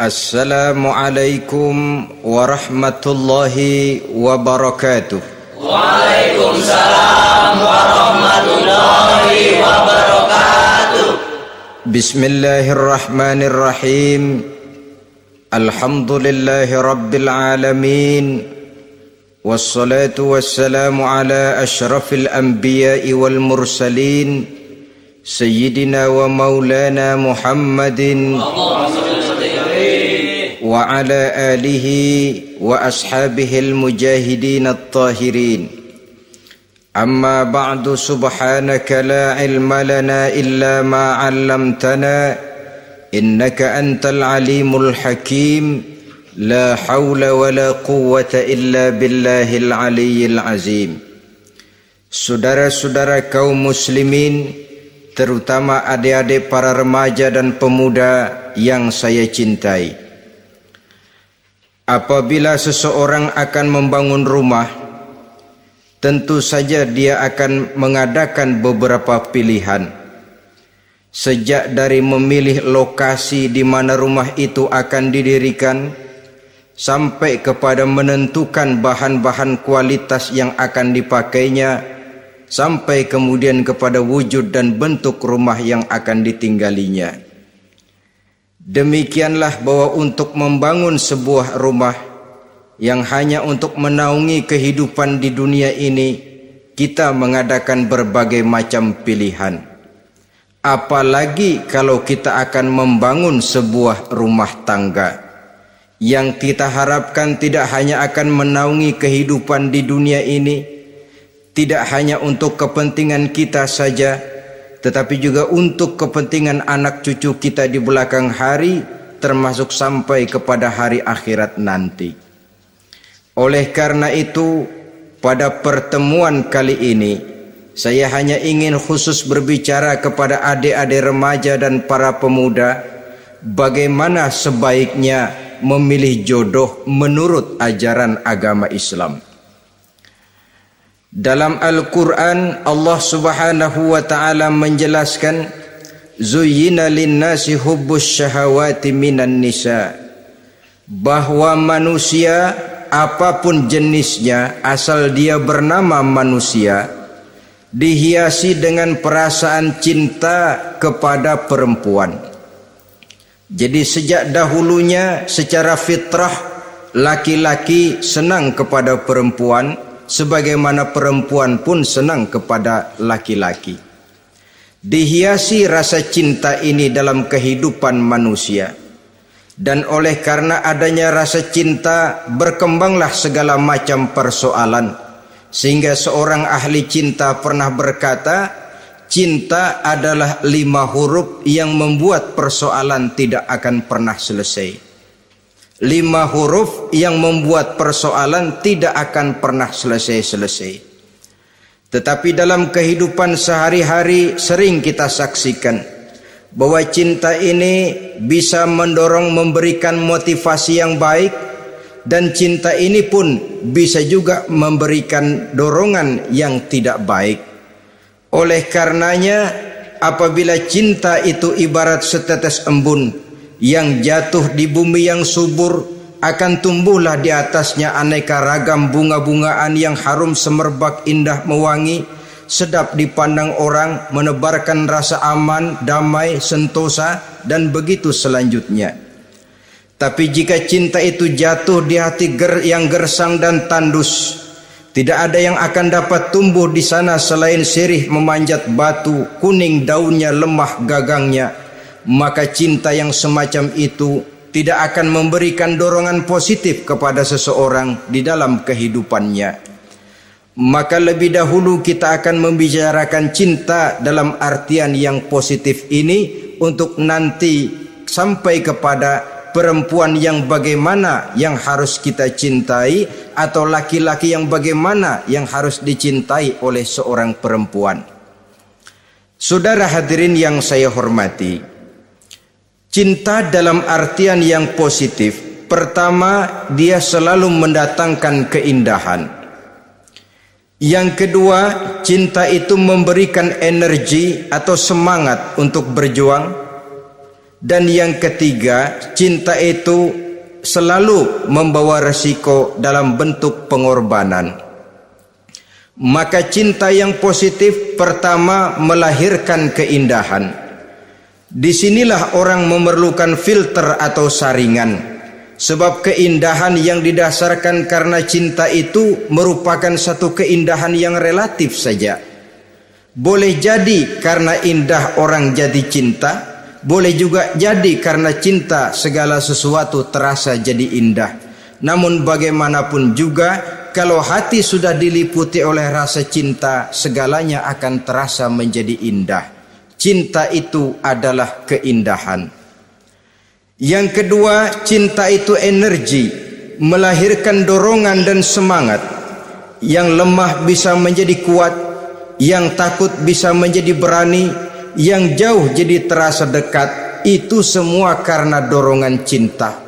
Assalamualaikum warahmatullahi wabarakatuh. Waalaikumsalam warahmatullahi wabarakatuh. Bismillahirrahmanirrahim. Alhamdulillahi rabbil alamin. Wassalatu wassalamu ala ashrafil anbiya'i wal mursalin, Sayyidina wa maulana Muhammadin wa ala alihi wa ashabihil mujahidin at-tahirin. Amma ba'du, subhanaka la ilma lana illa ma 'allamtana innaka antal alimul hakim. La hawla wa la quwwata illa billahil aliyyil azim. Saudara-saudara kaum muslimin, terutama adik-adik para remaja dan pemuda yang saya cintai, apabila seseorang akan membangun rumah, tentu saja dia akan mengadakan beberapa pilihan. Sejak dari memilih lokasi di mana rumah itu akan didirikan, sampai kepada menentukan bahan-bahan kualitas yang akan dipakainya, sampai kemudian kepada wujud dan bentuk rumah yang akan ditinggalinya. Demikianlah bahwa untuk membangun sebuah rumah yang hanya untuk menaungi kehidupan di dunia ini, kita mengadakan berbagai macam pilihan. Apalagi kalau kita akan membangun sebuah rumah tangga yang kita harapkan tidak hanya akan menaungi kehidupan di dunia ini, tidak hanya untuk kepentingan kita saja, tetapi juga untuk kepentingan anak cucu kita di belakang hari, termasuk sampai kepada hari akhirat nanti. Oleh karena itu, pada pertemuan kali ini, saya hanya ingin khusus berbicara kepada adik-adik remaja dan para pemuda, bagaimana sebaiknya memilih jodoh menurut ajaran agama Islam. Dalam Al-Quran, Allah Subhanahu wa ta'ala menjelaskan, Zuyyina linnasi hubbus syahawati minan nisa, bahwa manusia apapun jenisnya, asal dia bernama manusia, dihiasi dengan perasaan cinta kepada perempuan. Jadi sejak dahulunya secara fitrah laki-laki senang kepada perempuan, sebagaimana perempuan pun senang kepada laki-laki. Dihiasi rasa cinta ini dalam kehidupan manusia. Dan oleh karena adanya rasa cinta, berkembanglah segala macam persoalan. Sehingga seorang ahli cinta pernah berkata, cinta adalah 5 huruf yang membuat persoalan tidak akan pernah selesai. 5 huruf yang membuat persoalan tidak akan pernah selesai-selesai. Tetapi dalam kehidupan sehari-hari sering kita saksikan bahwa cinta ini bisa mendorong, memberikan motivasi yang baik, dan cinta ini pun bisa juga memberikan dorongan yang tidak baik. Oleh karenanya, apabila cinta itu ibarat setetes embun yang jatuh di bumi yang subur, akan tumbuhlah di atasnya aneka ragam bunga-bungaan yang harum semerbak, indah mewangi, sedap dipandang orang, menebarkan rasa aman, damai, sentosa, dan begitu selanjutnya. Tapi jika cinta itu jatuh di hati yang gersang dan tandus, tidak ada yang akan dapat tumbuh di sana selain sirih memanjat batu, kuning daunnya, lemah gagangnya. Maka cinta yang semacam itu tidak akan memberikan dorongan positif kepada seseorang di dalam kehidupannya. Maka lebih dahulu kita akan membicarakan cinta dalam artian yang positif ini, untuk nanti sampai kepada perempuan yang bagaimana yang harus kita cintai, atau laki-laki yang bagaimana yang harus dicintai oleh seorang perempuan. Saudara hadirin yang saya hormati, cinta dalam artian yang positif, pertama, dia selalu mendatangkan keindahan. Yang kedua, cinta itu memberikan energi atau semangat untuk berjuang. Dan yang ketiga, cinta itu selalu membawa resiko dalam bentuk pengorbanan. Maka cinta yang positif pertama melahirkan keindahan. Disinilah orang memerlukan filter atau saringan. Sebab keindahan yang didasarkan karena cinta itu merupakan satu keindahan yang relatif saja. Boleh jadi karena indah orang jadi cinta, boleh juga jadi karena cinta segala sesuatu terasa jadi indah. Namun bagaimanapun juga, kalau hati sudah diliputi oleh rasa cinta, segalanya akan terasa menjadi indah. Cinta itu adalah keindahan. Yang kedua, cinta itu energi, melahirkan dorongan dan semangat. Yang lemah bisa menjadi kuat, yang takut bisa menjadi berani, yang jauh jadi terasa dekat. Itu semua karena dorongan cinta.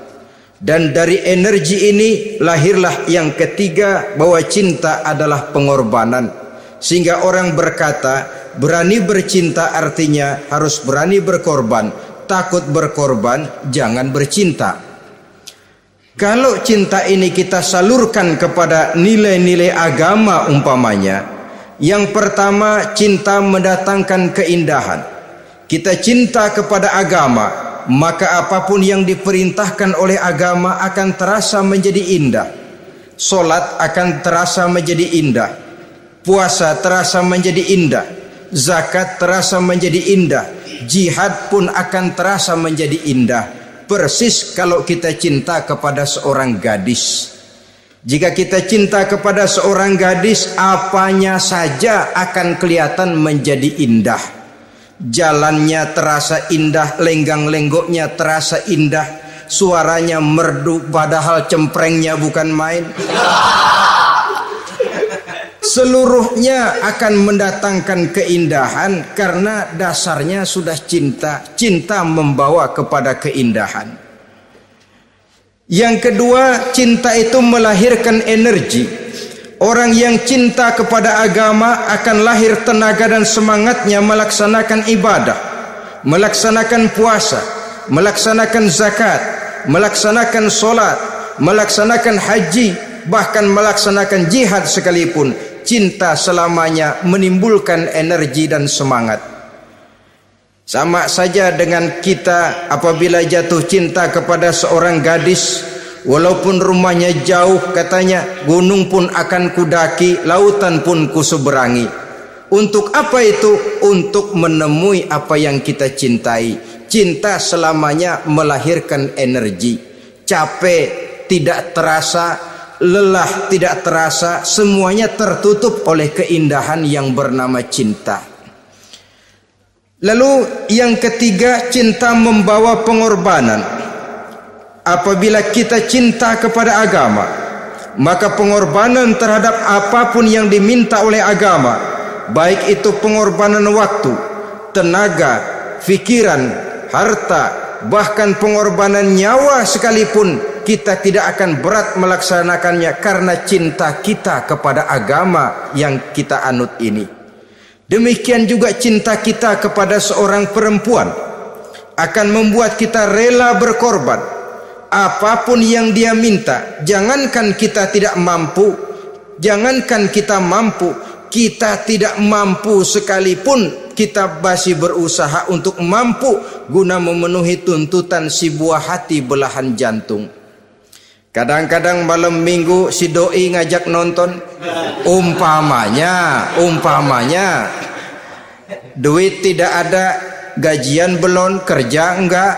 Dan dari energi ini lahirlah yang ketiga, bahwa cinta adalah pengorbanan. Sehingga orang berkata, berani bercinta artinya harus berani berkorban. Takut berkorban, jangan bercinta. Kalau cinta ini kita salurkan kepada nilai-nilai agama umpamanya, yang pertama, cinta mendatangkan keindahan. Kita cinta kepada agama, maka apapun yang diperintahkan oleh agama akan terasa menjadi indah. Solat akan terasa menjadi indah, puasa terasa menjadi indah, zakat terasa menjadi indah, jihad pun akan terasa menjadi indah. Persis kalau kita cinta kepada seorang gadis. Jika kita cinta kepada seorang gadis, apanya saja akan kelihatan menjadi indah. Jalannya terasa indah, lenggang-lenggoknya terasa indah, suaranya merdu padahal cemprengnya bukan main. Seluruhnya akan mendatangkan keindahan karena dasarnya sudah cinta. Cinta membawa kepada keindahan. Yang kedua, cinta itu melahirkan energi. Orang yang cinta kepada agama akan lahir tenaga dan semangatnya melaksanakan ibadah, melaksanakan puasa, melaksanakan zakat, melaksanakan solat, melaksanakan haji, bahkan melaksanakan jihad sekalipun. Cinta selamanya menimbulkan energi dan semangat. Sama saja dengan kita apabila jatuh cinta kepada seorang gadis, walaupun rumahnya jauh, katanya, gunung pun akan kudaki, lautan pun kuseberangi. Untuk apa itu? Untuk menemui apa yang kita cintai. Cinta selamanya melahirkan energi. Capek tidak terasa, lelah tidak terasa, semuanya tertutup oleh keindahan yang bernama cinta. Lalu yang ketiga, cinta membawa pengorbanan. Apabila kita cinta kepada agama, maka pengorbanan terhadap apapun yang diminta oleh agama, baik itu pengorbanan waktu, tenaga, pikiran, harta, bahkan pengorbanan nyawa sekalipun, kita tidak akan berat melaksanakannya karena cinta kita kepada agama yang kita anut ini. Demikian juga cinta kita kepada seorang perempuan akan membuat kita rela berkorban. Apapun yang dia minta, jangankan kita tidak mampu, jangankan kita mampu, kita tidak mampu sekalipun, kita masih berusaha untuk mampu guna memenuhi tuntutan si buah hati belahan jantung. Kadang-kadang malam minggu si doi ngajak nonton, umpamanya duit tidak ada, gajian belum, kerja enggak,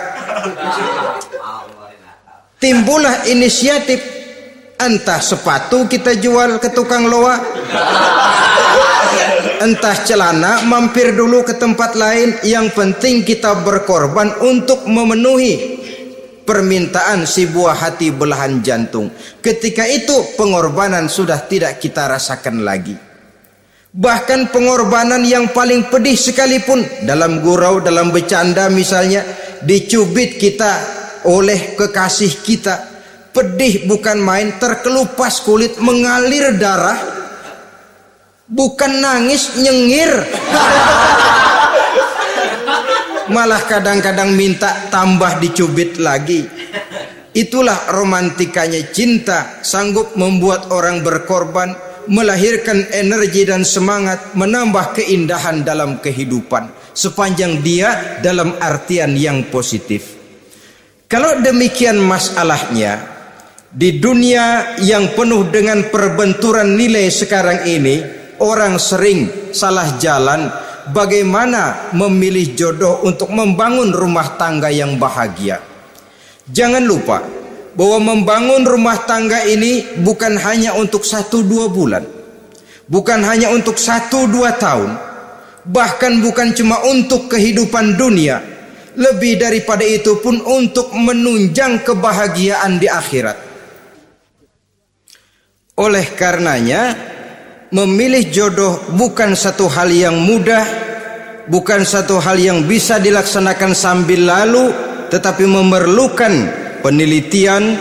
timbullah inisiatif, entah sepatu kita jual ke tukang loa, entah celana mampir dulu ke tempat lain. Yang penting kita berkorban untuk memenuhi permintaan si buah hati belahan jantung. Ketika itu pengorbanan sudah tidak kita rasakan lagi. Bahkan pengorbanan yang paling pedih sekalipun, dalam gurau, dalam bercanda misalnya, dicubit kita oleh kekasih kita, pedih bukan main, terkelupas kulit, mengalir darah, bukan nangis, nyengir. malah kadang-kadang minta tambah dicubit lagi. Itulah romantikanya cinta, sanggup membuat orang berkorban, melahirkan energi dan semangat, menambah keindahan dalam kehidupan, sepanjang dia dalam artian yang positif. Kalau demikian masalahnya, di dunia yang penuh dengan perbenturan nilai sekarang ini, orang sering salah jalan bagaimana memilih jodoh untuk membangun rumah tangga yang bahagia. Jangan lupa bahwa membangun rumah tangga ini bukan hanya untuk 1-2 bulan, bukan hanya untuk 1-2 tahun, bahkan bukan cuma untuk kehidupan dunia, lebih daripada itu pun untuk menunjang kebahagiaan di akhirat. Oleh karenanya, memilih jodoh bukan satu hal yang mudah, bukan satu hal yang bisa dilaksanakan sambil lalu, tetapi memerlukan penelitian,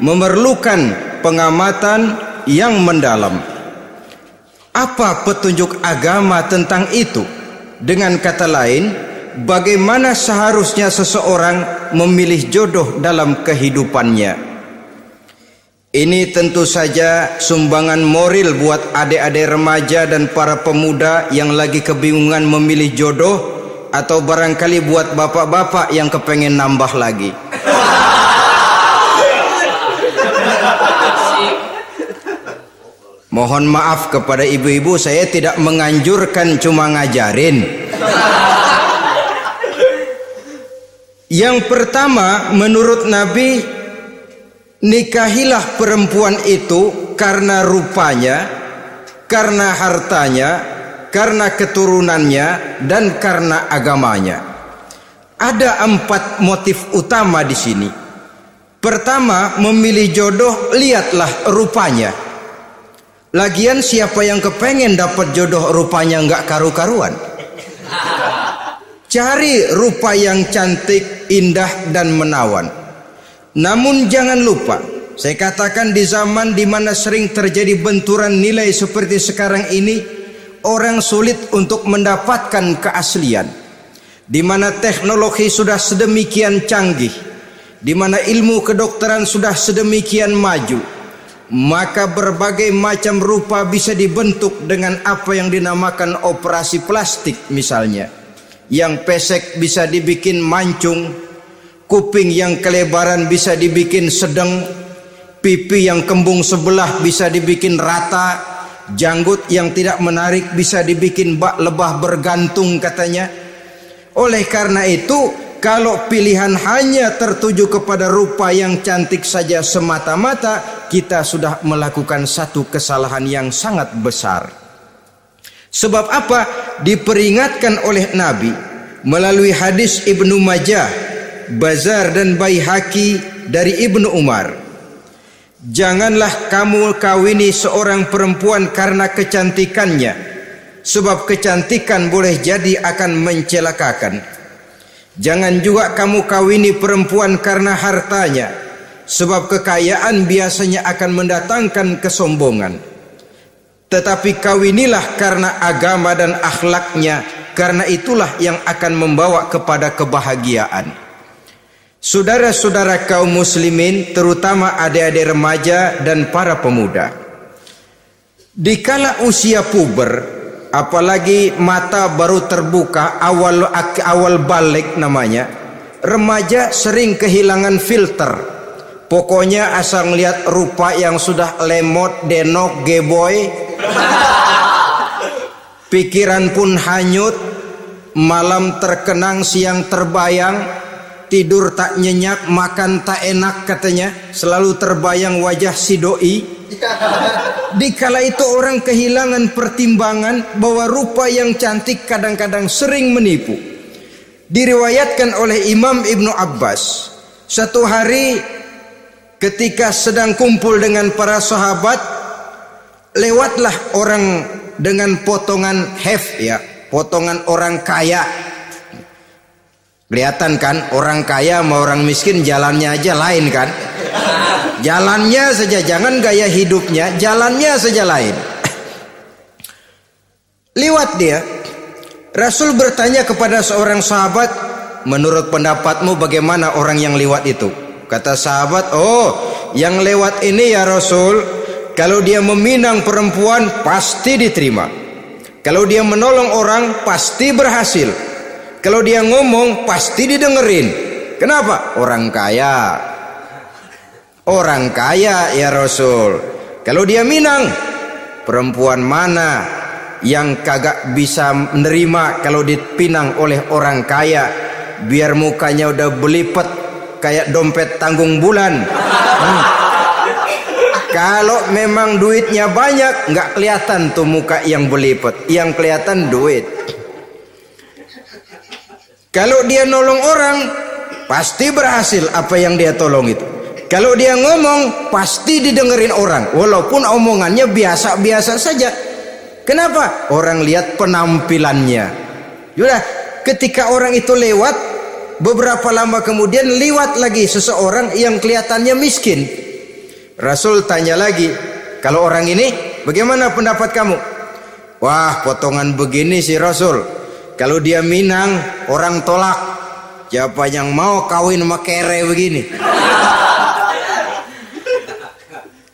memerlukan pengamatan yang mendalam. Apa petunjuk agama tentang itu? Dengan kata lain, bagaimana seharusnya seseorang memilih jodoh dalam kehidupannya? Ini tentu saja sumbangan moral buat adik-adik remaja dan para pemuda yang lagi kebingungan memilih jodoh, atau barangkali buat bapak-bapak yang kepengen nambah lagi. Mohon maaf kepada ibu-ibu, saya tidak menganjurkan, cuma ngajarin. Yang pertama, menurut Nabi, nikahilah perempuan itu karena rupanya, karena hartanya, karena keturunannya, dan karena agamanya. Ada 4 motif utama di sini. Pertama, memilih jodoh, lihatlah rupanya. Lagian siapa yang kepengen dapat jodoh rupanya nggak karu-karuan? Cari rupa yang cantik, indah, dan menawan. Namun jangan lupa, saya katakan di zaman di mana sering terjadi benturan nilai seperti sekarang ini, orang sulit untuk mendapatkan keaslian. Di mana teknologi sudah sedemikian canggih, di mana ilmu kedokteran sudah sedemikian maju, maka berbagai macam rupa bisa dibentuk dengan apa yang dinamakan operasi plastik misalnya. Yang pesek bisa dibikin mancung, kuping yang kelebaran bisa dibikin sedang, pipi yang kembung sebelah bisa dibikin rata, janggut yang tidak menarik bisa dibikin bak lebah bergantung katanya. Oleh karena itu, kalau pilihan hanya tertuju kepada rupa yang cantik saja semata-mata, kita sudah melakukan satu kesalahan yang sangat besar. Sebab apa? Diperingatkan oleh Nabi melalui hadis Ibnu Majah, Bazar dan Baihaqi dari Ibnu Umar. Janganlah kamu kawini seorang perempuan karena kecantikannya, sebab kecantikan boleh jadi akan mencelakakan. Jangan juga kamu kawini perempuan karena hartanya, sebab kekayaan biasanya akan mendatangkan kesombongan. Tetapi kawinilah karena agama dan akhlaknya, karena itulah yang akan membawa kepada kebahagiaan. Saudara-saudara kaum muslimin, terutama adik-adik remaja dan para pemuda, dikala usia puber, apalagi mata baru terbuka, awal balik namanya, remaja sering kehilangan filter. Pokoknya asal ngelihat rupa yang sudah lemot, denok, geboy, pikiran pun hanyut, malam terkenang, siang terbayang, tidur tak nyenyak, makan tak enak katanya, selalu terbayang wajah si doi. Dikala itu orang kehilangan pertimbangan bahwa rupa yang cantik kadang-kadang sering menipu. Diriwayatkan oleh Imam Ibnu Abbas, satu hari ketika sedang kumpul dengan para sahabat, lewatlah orang dengan potongan potongan orang kaya. Kelihatan kan, orang kaya sama orang miskin jalannya aja lain kan. Jalannya saja, jangan gaya hidupnya, jalannya saja lain. Liwat dia, Rasul bertanya kepada seorang sahabat, menurut pendapatmu bagaimana orang yang lewat itu? Kata sahabat, oh yang lewat ini ya Rasul, kalau dia meminang perempuan pasti diterima, kalau dia menolong orang pasti berhasil, kalau dia ngomong pasti didengerin. Kenapa? Orang kaya. Orang kaya ya Rasul. Kalau dia minang, perempuan mana yang kagak bisa menerima kalau dipinang oleh orang kaya, biar mukanya udah belipet kayak dompet tanggung bulan. Kalau memang duitnya banyak, nggak kelihatan tuh muka yang belipet, yang kelihatan duit. Kalau dia nolong orang, pasti berhasil apa yang dia tolong itu. Kalau dia ngomong, pasti didengerin orang, walaupun omongannya biasa-biasa saja. Kenapa? Orang lihat penampilannya. Sudah, ketika orang itu lewat, beberapa lama kemudian lewat lagi seseorang yang kelihatannya miskin. Rasul tanya lagi, kalau orang ini bagaimana pendapat kamu? Wah, potongan begini sih Rasul, kalau dia minang orang tolak. Siapa yang mau kawin sama kere begini?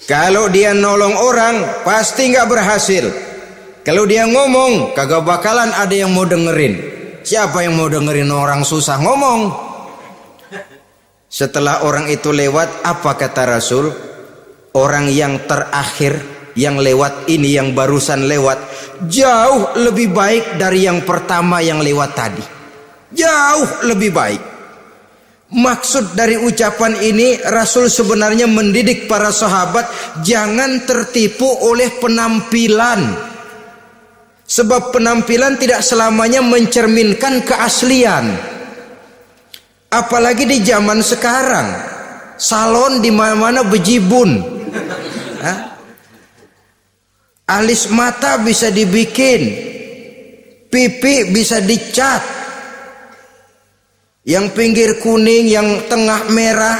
Kalau dia nolong orang pasti nggak berhasil. Kalau dia ngomong kagak bakalan ada yang mau dengerin. Siapa yang mau dengerin orang susah ngomong? Setelah orang itu lewat, apa kata Rasul? Orang yang terakhir yang lewat ini, yang barusan lewat, jauh lebih baik dari yang pertama yang lewat tadi. Jauh lebih baik. Maksud dari ucapan ini, Rasul sebenarnya mendidik para sahabat jangan tertipu oleh penampilan. Sebab penampilan tidak selamanya mencerminkan keaslian. Apalagi di zaman sekarang, salon di mana-mana bejibun. Alis mata bisa dibikin, pipi bisa dicat. Yang pinggir kuning, yang tengah merah,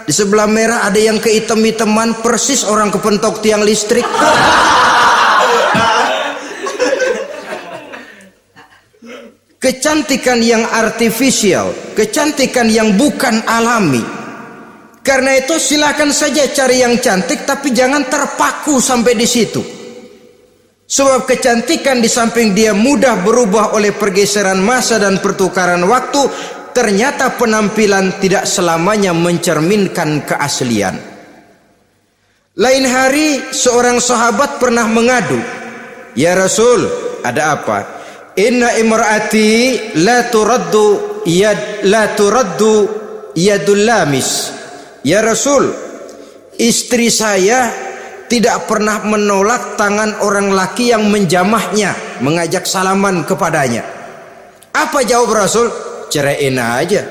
di sebelah merah ada yang kehitam-hitaman, persis orang kepentok tiang listrik. Kecantikan yang artifisial, kecantikan yang bukan alami. Karena itu silakan saja cari yang cantik, tapi jangan terpaku sampai di situ. Sebab kecantikan di samping dia mudah berubah oleh pergeseran masa dan pertukaran waktu, ternyata penampilan tidak selamanya mencerminkan keaslian. Lain hari seorang sahabat pernah mengadu, "Ya Rasul, ada apa? Inna imraati la turaddu yadul lamis." Ya Rasul, istri saya tidak pernah menolak tangan orang laki yang menjamahnya, mengajak salaman kepadanya. Apa jawab Rasul? Ceraiin aja.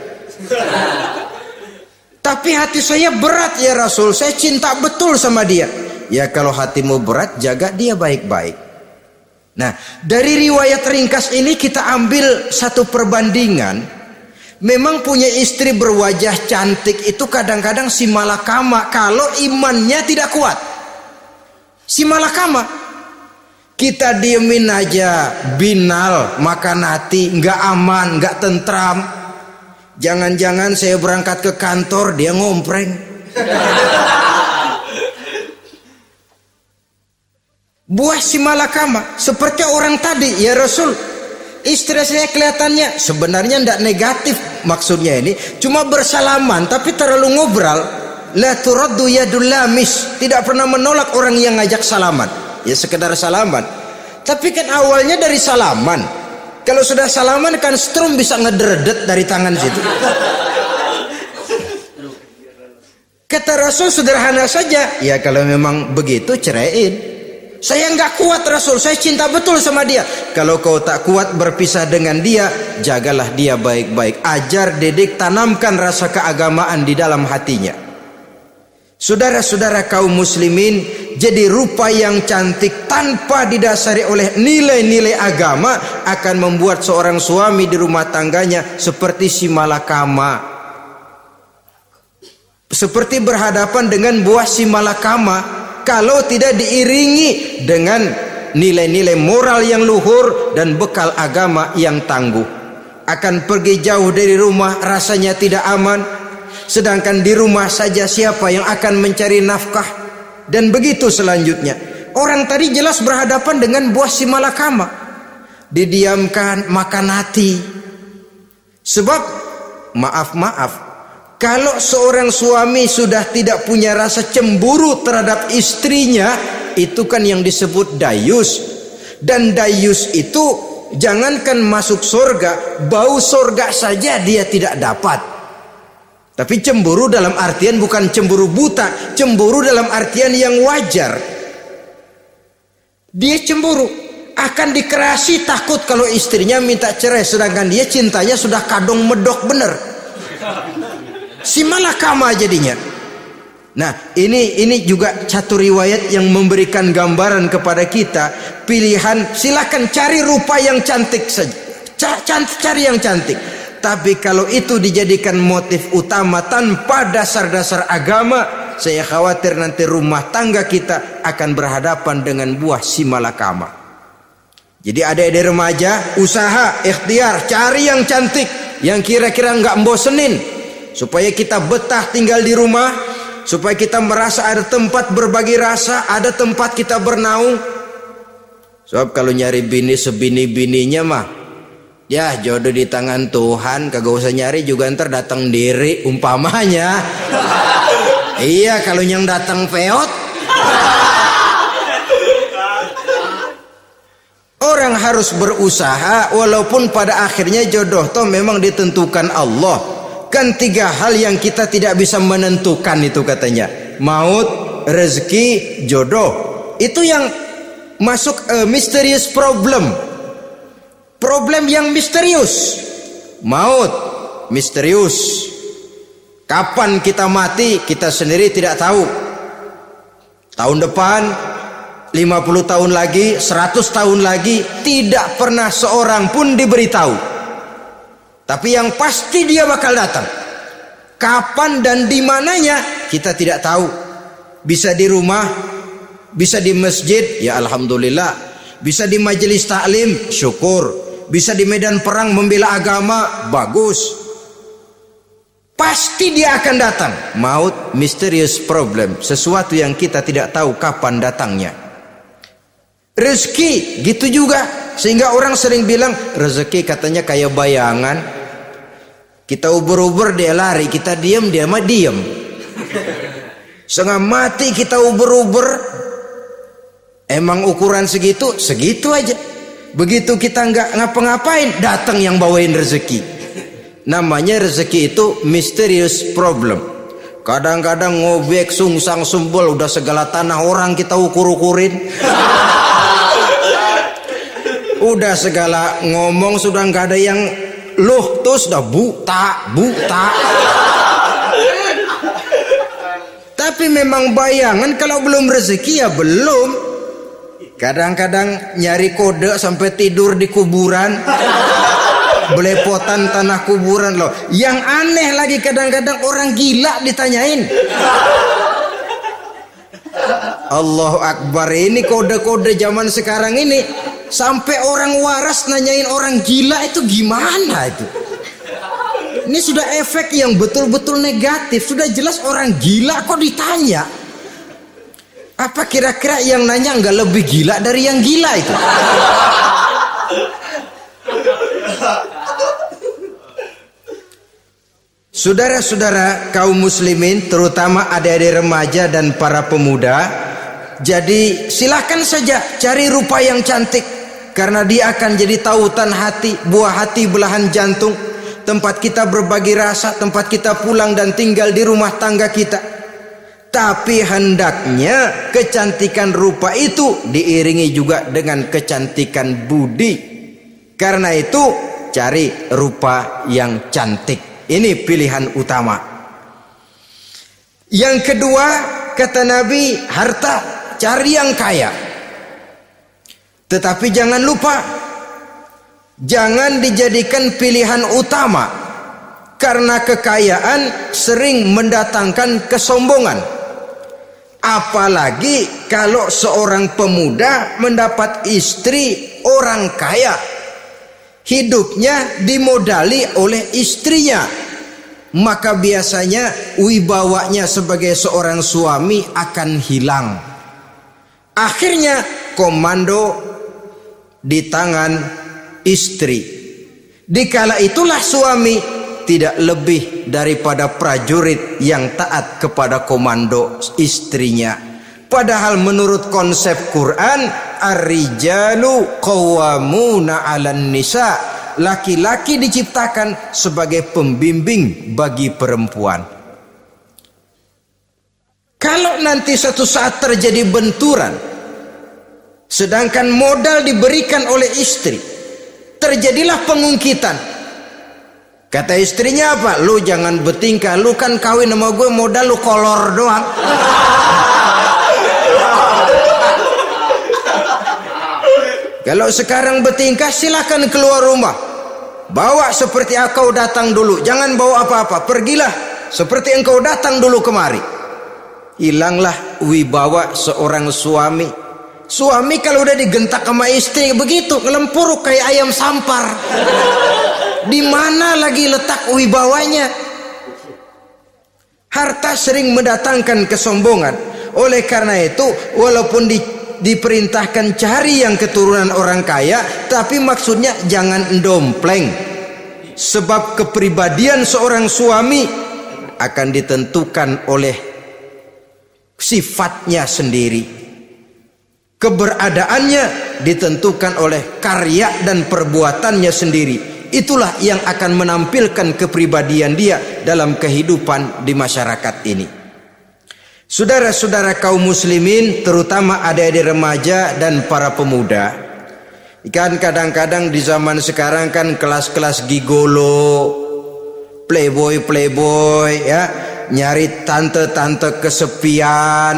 Tapi hati saya berat ya Rasul, saya cinta betul sama dia. Ya kalau hatimu berat, jaga dia baik-baik. Nah, dari riwayat ringkas ini kita ambil satu perbandingan. Memang punya istri berwajah cantik itu kadang-kadang si malakama kalau imannya tidak kuat. Si malakama. Kita diemin aja, binal, makan hati, nggak aman, nggak tentram. Jangan-jangan saya berangkat ke kantor, dia ngompreng. Buah si malakama, seperti orang tadi, ya Rasul. Istri saya kelihatannya sebenarnya tidak negatif maksudnya ini, cuma bersalaman tapi terlalu ngobrol. La turaddu yadul lamis, tidak pernah menolak orang yang ngajak salaman. Ya sekedar salaman. Tapi kan awalnya dari salaman. Kalau sudah salaman kan strum bisa ngederdet dari tangan situ. Kata Rasul sederhana saja. Ya kalau memang begitu ceraiin. Saya nggak kuat Rasul, saya cinta betul sama dia. Kalau kau tak kuat berpisah dengan dia, jagalah dia baik-baik. Ajar, didik, tanamkan rasa keagamaan di dalam hatinya. Saudara-saudara kaum muslimin, jadi rupa yang cantik tanpa didasari oleh nilai-nilai agama akan membuat seorang suami di rumah tangganya seperti si malakama. Seperti berhadapan dengan buah si malakama kalau tidak diiringi dengan nilai-nilai moral yang luhur dan bekal agama yang tangguh. akan pergi jauh dari rumah rasanya tidak aman, sedangkan di rumah saja siapa yang akan mencari nafkah? Dan begitu selanjutnya. Orang tadi jelas berhadapan dengan buah si malakama, didiamkan, makan hati. Sebab maaf, kalau seorang suami sudah tidak punya rasa cemburu terhadap istrinya, itu kan yang disebut dayus. Dan dayus itu jangankan masuk surga, bau surga saja dia tidak dapat. Tapi cemburu dalam artian bukan cemburu buta, cemburu dalam artian yang wajar. Dia cemburu, akan dikerasi takut kalau istrinya minta cerai, sedangkan dia cintanya sudah kadung medok bener. Si malakama jadinya. Nah, ini juga satu riwayat yang memberikan gambaran kepada kita pilihan. Silakan cari rupa yang cantik saja, cari yang cantik. Tapi kalau itu dijadikan motif utama tanpa dasar-dasar agama, saya khawatir nanti rumah tangga kita akan berhadapan dengan buah si malakama. Jadi adik-adik remaja, usaha, ikhtiar, cari yang cantik, yang kira-kira nggak bosenin, supaya kita betah tinggal di rumah, supaya kita merasa ada tempat berbagi rasa, ada tempat kita bernaung. Sebab kalau nyari bini sebini-bininya mah, ya jodoh di tangan Tuhan, kagak usah nyari juga ntar datang diri umpamanya. Iya, kalau yang datang peot. Orang harus berusaha, walaupun pada akhirnya jodoh toh memang ditentukan Allah. Kan 3 hal yang kita tidak bisa menentukan itu katanya. Maut, rezeki, jodoh. Itu yang masuk mysterious problem. Problem yang misterius. Maut, misterius. Kapan kita mati kita sendiri tidak tahu. Tahun depan, 50 tahun lagi, 100 tahun lagi, tidak pernah seorang pun diberitahu. Tapi yang pasti dia bakal datang. Kapan dan di mananya kita tidak tahu. Bisa di rumah, bisa di masjid, ya alhamdulillah. Bisa di majelis taklim, syukur. Bisa di medan perang membela agama, bagus. Pasti dia akan datang. Maut, mysterious problem, sesuatu yang kita tidak tahu kapan datangnya. Rezeki gitu juga, sehingga orang sering bilang rezeki katanya kayak bayangan. Kita uber-uber dia lari, kita diam dia mah diam. Setengah mati kita uber-uber, emang ukuran segitu aja. Begitu kita nggak ngapa-ngapain, datang yang bawain rezeki. Namanya rezeki itu mysterious problem. Kadang-kadang ngobek sungsang sumbul, udah segala tanah orang kita ukur-ukurin. Udah segala ngomong sudah nggak ada yang loh, terus udah buta. Tapi memang bayangan, kalau belum rezeki ya belum. Kadang-kadang nyari kode sampai tidur di kuburan, belepotan tanah kuburan loh. Yang aneh lagi kadang-kadang orang gila ditanyain. Allahu Akbar, ini kode-kode zaman sekarang ini. Sampai orang waras nanyain orang gila, itu gimana itu? Ini sudah efek yang betul-betul negatif. Sudah jelas orang gila kok ditanya. Apa kira-kira yang nanya nggak lebih gila dari yang gila itu? Saudara-saudara kaum muslimin, terutama adik-adik remaja dan para pemuda, jadi silakan saja cari rupa yang cantik, karena dia akan jadi tautan hati, buah hati belahan jantung, tempat kita berbagi rasa, tempat kita pulang dan tinggal di rumah tangga kita. Tapi hendaknya kecantikan rupa itu diiringi juga dengan kecantikan budi. Karena itu cari rupa yang cantik. Ini pilihan utama. Yang kedua, kata Nabi, harta, cari yang kaya. Tetapi jangan lupa, jangan dijadikan pilihan utama, karena kekayaan sering mendatangkan kesombongan. Apalagi kalau seorang pemuda mendapat istri orang kaya. hidupnya dimodali oleh istrinya, maka biasanya wibawanya sebagai seorang suami akan hilang. Akhirnya komando di tangan istri. Dikala itulah suami tidak lebih daripada prajurit yang taat kepada komando istrinya. Padahal menurut konsep Quran, ar-rijalu qawwamuna 'alan nisa, laki-laki diciptakan sebagai pembimbing bagi perempuan. Kalau nanti suatu saat terjadi benturan, sedangkan modal diberikan oleh istri, terjadilah pengungkitan. Kata istrinya apa? Lu jangan bertingkah, lu kan kawin sama gue, modal lu kolor doang. Kalau sekarang bertingkah, silakan keluar rumah. Bawa seperti engkau datang dulu, jangan bawa apa-apa. Pergilah seperti engkau datang dulu kemari. Hilanglah wibawa seorang suami. Suami kalau udah digentak sama istri begitu, ngelempuruk kayak ayam sampar. Di mana lagi letak wibawanya? Harta sering mendatangkan kesombongan. Oleh karena itu, walaupun diperintahkan cari yang keturunan orang kaya, tapi maksudnya jangan dompleng. Sebab kepribadian seorang suami akan ditentukan oleh sifatnya sendiri. Keberadaannya ditentukan oleh karya dan perbuatannya sendiri. Itulah yang akan menampilkan kepribadian dia dalam kehidupan di masyarakat ini. Saudara-saudara kaum muslimin, terutama adik-adik remaja dan para pemuda, kan kadang-kadang di zaman sekarang kan kelas-kelas gigolo, playboy ya, nyari tante-tante kesepian,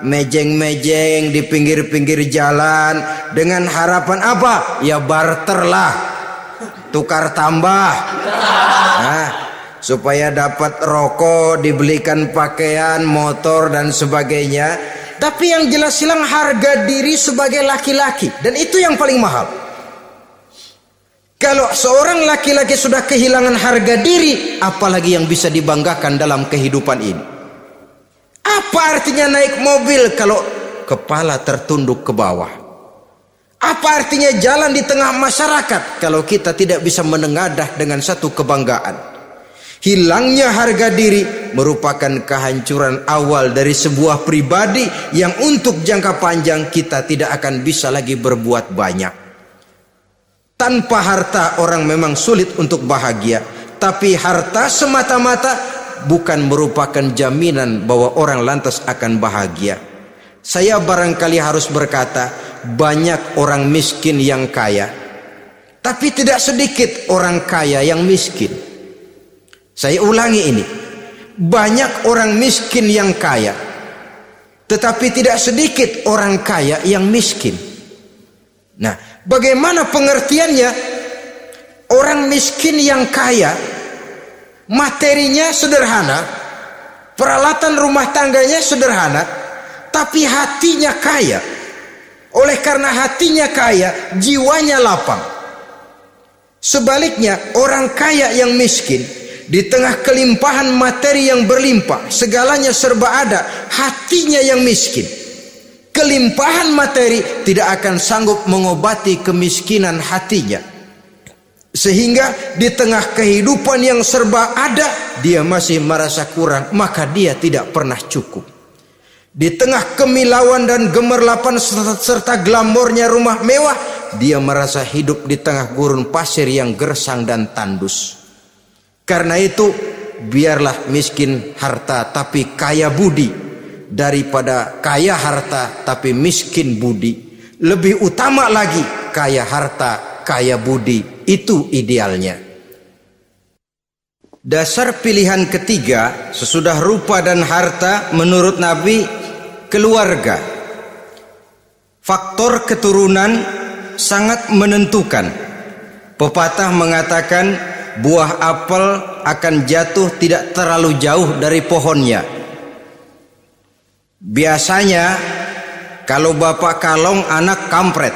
mejeng-mejeng di pinggir-pinggir jalan dengan harapan apa? Ya barter lah, tukar tambah. Nah, supaya dapat rokok, dibelikan pakaian, motor dan sebagainya. Tapi yang jelas hilang harga diri sebagai laki-laki, dan itu yang paling mahal. Kalau seorang laki-laki sudah kehilangan harga diri, apalagi yang bisa dibanggakan dalam kehidupan ini? Apa artinya naik mobil kalau kepala tertunduk ke bawah? Apa artinya jalan di tengah masyarakat kalau kita tidak bisa menengadah dengan satu kebanggaan? Hilangnya harga diri merupakan kehancuran awal dari sebuah pribadi yang untuk jangka panjang kita tidak akan bisa lagi berbuat banyak. Tanpa harta orang memang sulit untuk bahagia, tapi harta semata-mata bukan merupakan jaminan bahwa orang lantas akan bahagia. Saya barangkali harus berkata, banyak orang miskin yang kaya, tapi tidak sedikit orang kaya yang miskin. Saya ulangi ini, banyak orang miskin yang kaya, tetapi tidak sedikit orang kaya yang miskin. Nah, bagaimana pengertiannya? Orang miskin yang kaya, materinya sederhana, peralatan rumah tangganya sederhana, tapi hatinya kaya. Oleh karena hatinya kaya, jiwanya lapang. Sebaliknya, orang kaya yang miskin, di tengah kelimpahan materi yang berlimpah, segalanya serba ada, hatinya yang miskin. Kelimpahan materi tidak akan sanggup mengobati kemiskinan hatinya. Sehingga di tengah kehidupan yang serba ada, dia masih merasa kurang, maka dia tidak pernah cukup. Di tengah kemilauan dan gemerlapan serta glamornya rumah mewah, dia merasa hidup di tengah gurun pasir yang gersang dan tandus. Karena itu, biarlah miskin harta tapi kaya budi, daripada kaya harta tapi miskin budi. Lebih utama lagi kaya harta, kaya budi. Itu idealnya. Dasar pilihan ketiga sesudah rupa dan harta menurut Nabi, keluarga. Faktor keturunan sangat menentukan. Pepatah mengatakan, buah apel akan jatuh tidak terlalu jauh dari pohonnya. Biasanya kalau bapak kalong, anak kampret.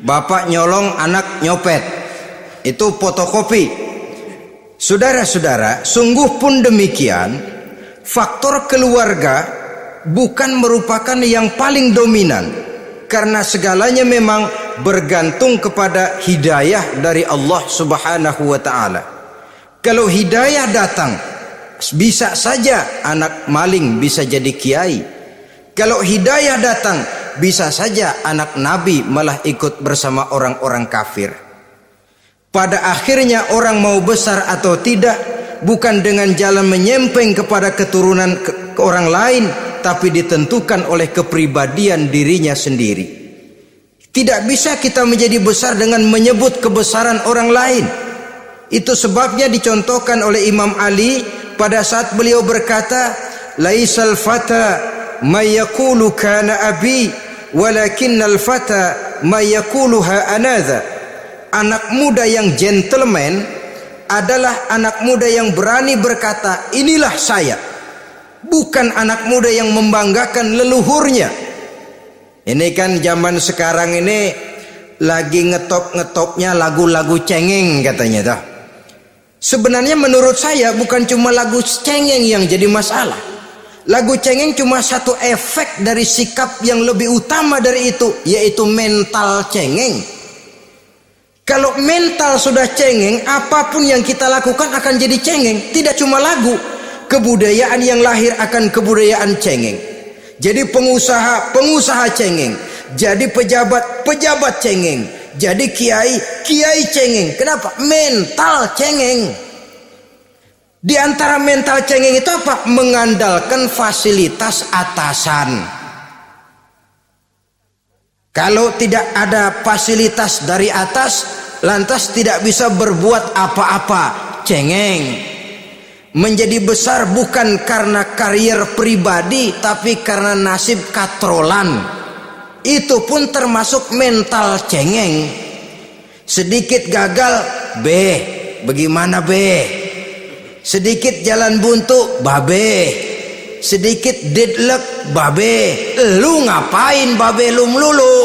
bapak nyolong, anak nyopet. Itu fotokopi. Saudara-saudara, sungguh pun demikian, faktor keluarga bukan merupakan yang paling dominan, karena segalanya memang bergantung kepada hidayah dari Allah Subhanahu wa ta'ala. Kalau hidayah datang, bisa saja anak maling bisa jadi kiai. Kalau hidayah datang, bisa saja anak nabi malah ikut bersama orang-orang kafir. Pada akhirnya orang mau besar atau tidak bukan dengan jalan menyempeng kepada keturunan ke orang lain, tapi ditentukan oleh kepribadian dirinya sendiri. Tidak bisa kita menjadi besar dengan menyebut kebesaran orang lain. Itu sebabnya dicontohkan oleh Imam Ali pada saat beliau berkata, laisal fata may yaqulu kana abi walakinnal fata may yaquluha anadha. Anak muda yang gentleman adalah anak muda yang berani berkata, inilah saya. Bukan anak muda yang membanggakan leluhurnya. Ini kan zaman sekarang ini lagi ngetop-ngetopnya lagu-lagu cengeng katanya. Sebenarnya menurut saya bukan cuma lagu cengeng yang jadi masalah. Lagu cengeng cuma satu efek dari sikap yang lebih utama dari itu, yaitu mental cengeng. Kalau mental sudah cengeng, apapun yang kita lakukan akan jadi cengeng. Tidak cuma lagu, kebudayaan yang lahir akan kebudayaan cengeng. Jadi pengusaha cengeng. Jadi pejabat cengeng. Jadi kiai cengeng. Kenapa? Mental cengeng. Di antara mental cengeng itu apa? Mengandalkan fasilitas atasan. Kalau tidak ada fasilitas dari atas, lantas tidak bisa berbuat apa-apa, cengeng. Menjadi besar bukan karena karier pribadi, tapi karena nasib katrolan. Itu pun termasuk mental cengeng. Sedikit gagal, bagaimana sedikit jalan buntu, sedikit deadlock, lu ngapain lu melulu?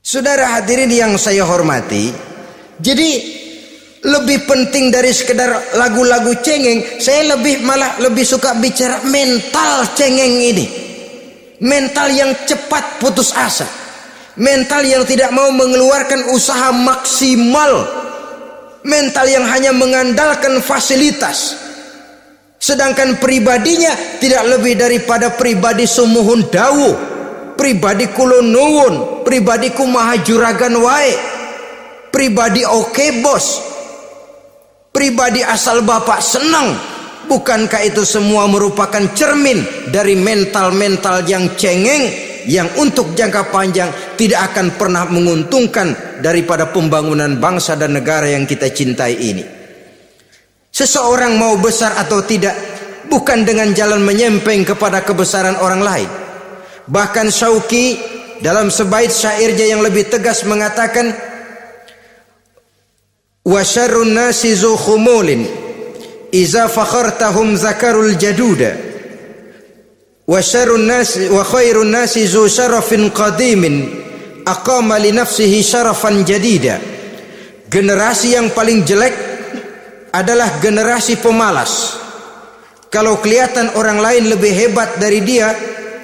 Saudara hadirin yang saya hormati, jadi lebih penting dari sekedar lagu-lagu cengeng, saya malah lebih suka bicara mental cengeng ini. Mental yang cepat putus asa, mental yang tidak mau mengeluarkan usaha maksimal, mental yang hanya mengandalkan fasilitas, sedangkan pribadinya tidak lebih daripada pribadi sumuhun dawu, pribadi kulon nuwun, pribadi kumaha juragan wae, pribadi oke bos, pribadi asal bapak senang. Bukankah itu semua merupakan cermin dari mental-mental yang cengeng, yang untuk jangka panjang tidak akan pernah menguntungkan daripada pembangunan bangsa dan negara yang kita cintai ini. Seseorang mau besar atau tidak bukan dengan jalan menyempeng kepada kebesaran orang lain. Bahkan Syauqi dalam sebaik syairnya yang lebih tegas mengatakan, wa syarrun nasi zu khumulin iza fakhartahum zakarul jaduda wa syarrun nasi wa khairun nasi zu syarafin qadimin aqama li nafsihi syarafan jadida. Generasi yang paling jelek adalah generasi pemalas. Kalau kelihatan orang lain lebih hebat dari dia,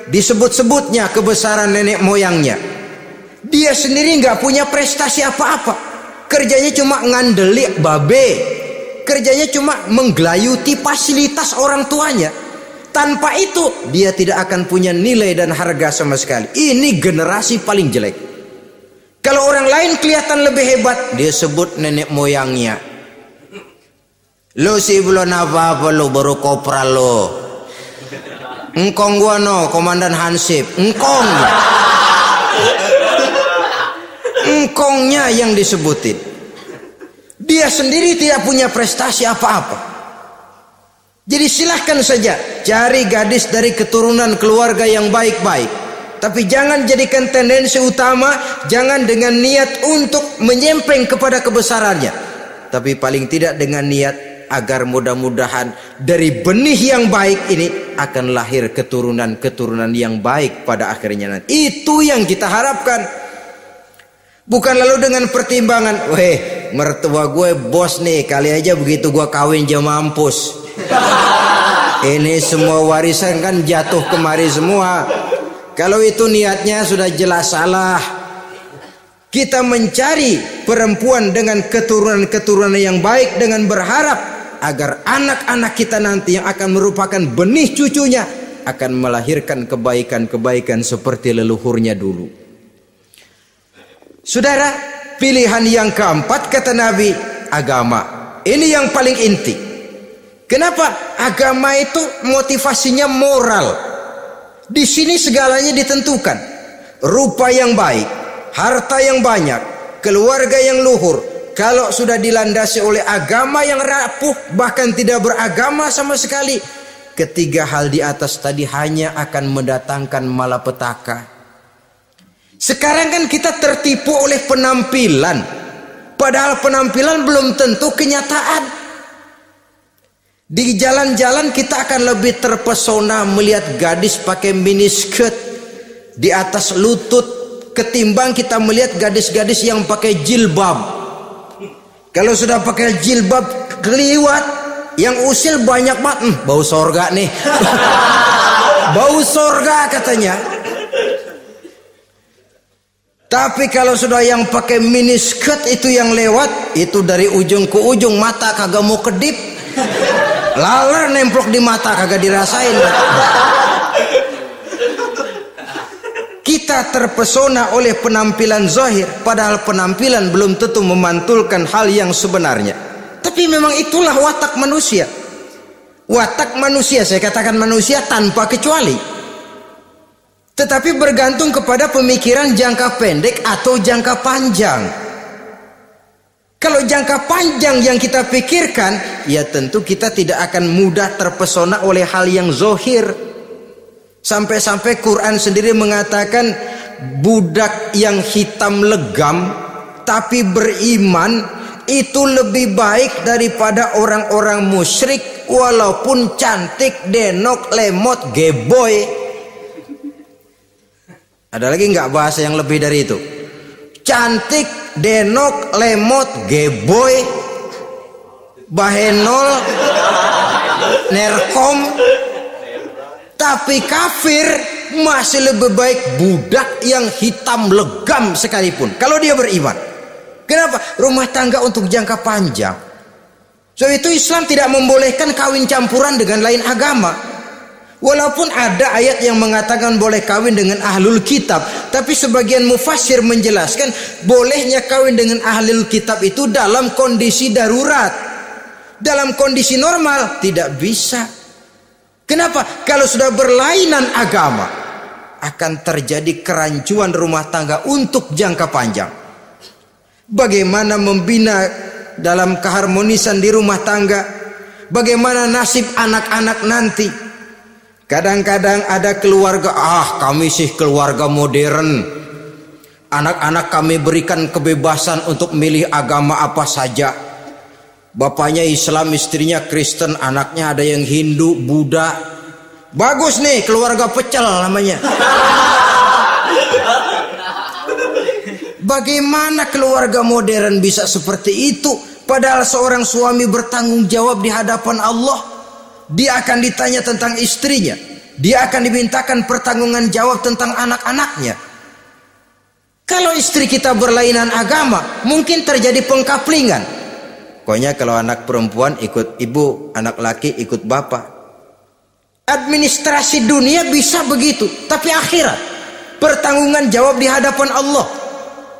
disebut-sebutnya kebesaran nenek moyangnya. Dia sendiri nggak punya prestasi apa-apa. Kerjanya cuma ngandeli kerjanya cuma menggelayuti fasilitas orang tuanya. Tanpa itu dia tidak akan punya nilai dan harga sama sekali. Ini generasi paling jelek. Kalau orang lain kelihatan lebih hebat, dia sebut nenek moyangnya. Lo sih belum apa-apa, lo baru kopral lo. Engkong gua no, komandan Hansip. Engkongnya yang disebutin. Dia sendiri tidak punya prestasi apa-apa. Jadi silahkan saja cari gadis dari keturunan keluarga yang baik-baik, tapi jangan jadikan tendensi utama, jangan dengan niat untuk menyempeng kepada kebesarannya, tapi paling tidak dengan niat agar mudah-mudahan dari benih yang baik ini akan lahir keturunan-keturunan yang baik pada akhirnya nanti. Itu yang kita harapkan. Bukan lalu dengan pertimbangan, weh mertua gue bos nih, kali aja begitu gue kawin dia mampus. Ini semua warisan kan jatuh kemari semua. Kalau itu niatnya sudah jelas salah. Kita mencari perempuan dengan keturunan-keturunan yang baik dengan berharap agar anak-anak kita nanti yang akan merupakan benih cucunya akan melahirkan kebaikan-kebaikan seperti leluhurnya dulu. Saudara, pilihan yang keempat kata Nabi, agama. Ini yang paling inti. Kenapa? Agama itu motivasinya moral. Di sini segalanya ditentukan. Rupa yang baik, harta yang banyak, keluarga yang luhur. Kalau sudah dilandasi oleh agama yang rapuh, bahkan tidak beragama sama sekali, ketiga hal di atas tadi hanya akan mendatangkan malapetaka. Sekarang kan kita tertipu oleh penampilan, padahal penampilan belum tentu kenyataan. Di jalan-jalan kita akan lebih terpesona melihat gadis pakai miniskirt di atas lutut ketimbang kita melihat gadis-gadis yang pakai jilbab. Kalau sudah pakai jilbab keliwat, yang usil banyak banget, bau sorga nih. Bau sorga katanya. Tapi kalau sudah yang pakai miniskirt itu yang lewat, itu dari ujung ke ujung mata kagak mau kedip. Laler nemplok di mata kagak dirasain. Kita terpesona oleh penampilan zahir, padahal penampilan belum tentu memantulkan hal yang sebenarnya. Tapi memang itulah watak manusia. Watak manusia, saya katakan manusia tanpa kecuali. Tetapi bergantung kepada pemikiran jangka pendek atau jangka panjang. Kalau jangka panjang yang kita pikirkan, ya tentu kita tidak akan mudah terpesona oleh hal yang zahir. Sampai-sampai Quran sendiri mengatakan budak yang hitam legam tapi beriman itu lebih baik daripada orang-orang musyrik walaupun cantik, denok, lemot, geboy. Ada lagi nggak bahasa yang lebih dari itu? Cantik, denok, lemot, geboy, bahenol, nerkom. Tapi kafir masih lebih baik budak yang hitam legam sekalipun kalau dia beriman. Kenapa? Rumah tangga untuk jangka panjang. So itu Islam tidak membolehkan kawin campuran dengan lain agama. Walaupun ada ayat yang mengatakan boleh kawin dengan ahlul kitab, tapi sebagian mufassir menjelaskan bolehnya kawin dengan ahlul kitab itu dalam kondisi darurat. Dalam kondisi normal tidak bisa. Kenapa? Kalau sudah berlainan agama, akan terjadi kerancuan rumah tangga untuk jangka panjang. Bagaimana membina dalam keharmonisan di rumah tangga? Bagaimana nasib anak-anak nanti? Kadang-kadang ada keluarga, kami sih keluarga modern. Anak-anak kami berikan kebebasan untuk milih agama apa saja. Bapaknya Islam, istrinya Kristen, anaknya ada yang Hindu, Buddha. Bagus nih, keluarga pecel namanya. Bagaimana keluarga modern bisa seperti itu? Padahal seorang suami bertanggung jawab di hadapan Allah. Dia akan ditanya tentang istrinya. Dia akan dimintakan pertanggungan jawab tentang anak-anaknya. Kalau istri kita berlainan agama, mungkin terjadi pengkaplingan. Pokoknya kalau anak perempuan ikut ibu, anak laki ikut bapak. Administrasi dunia bisa begitu, tapi akhirat, pertanggungan jawab di hadapan Allah.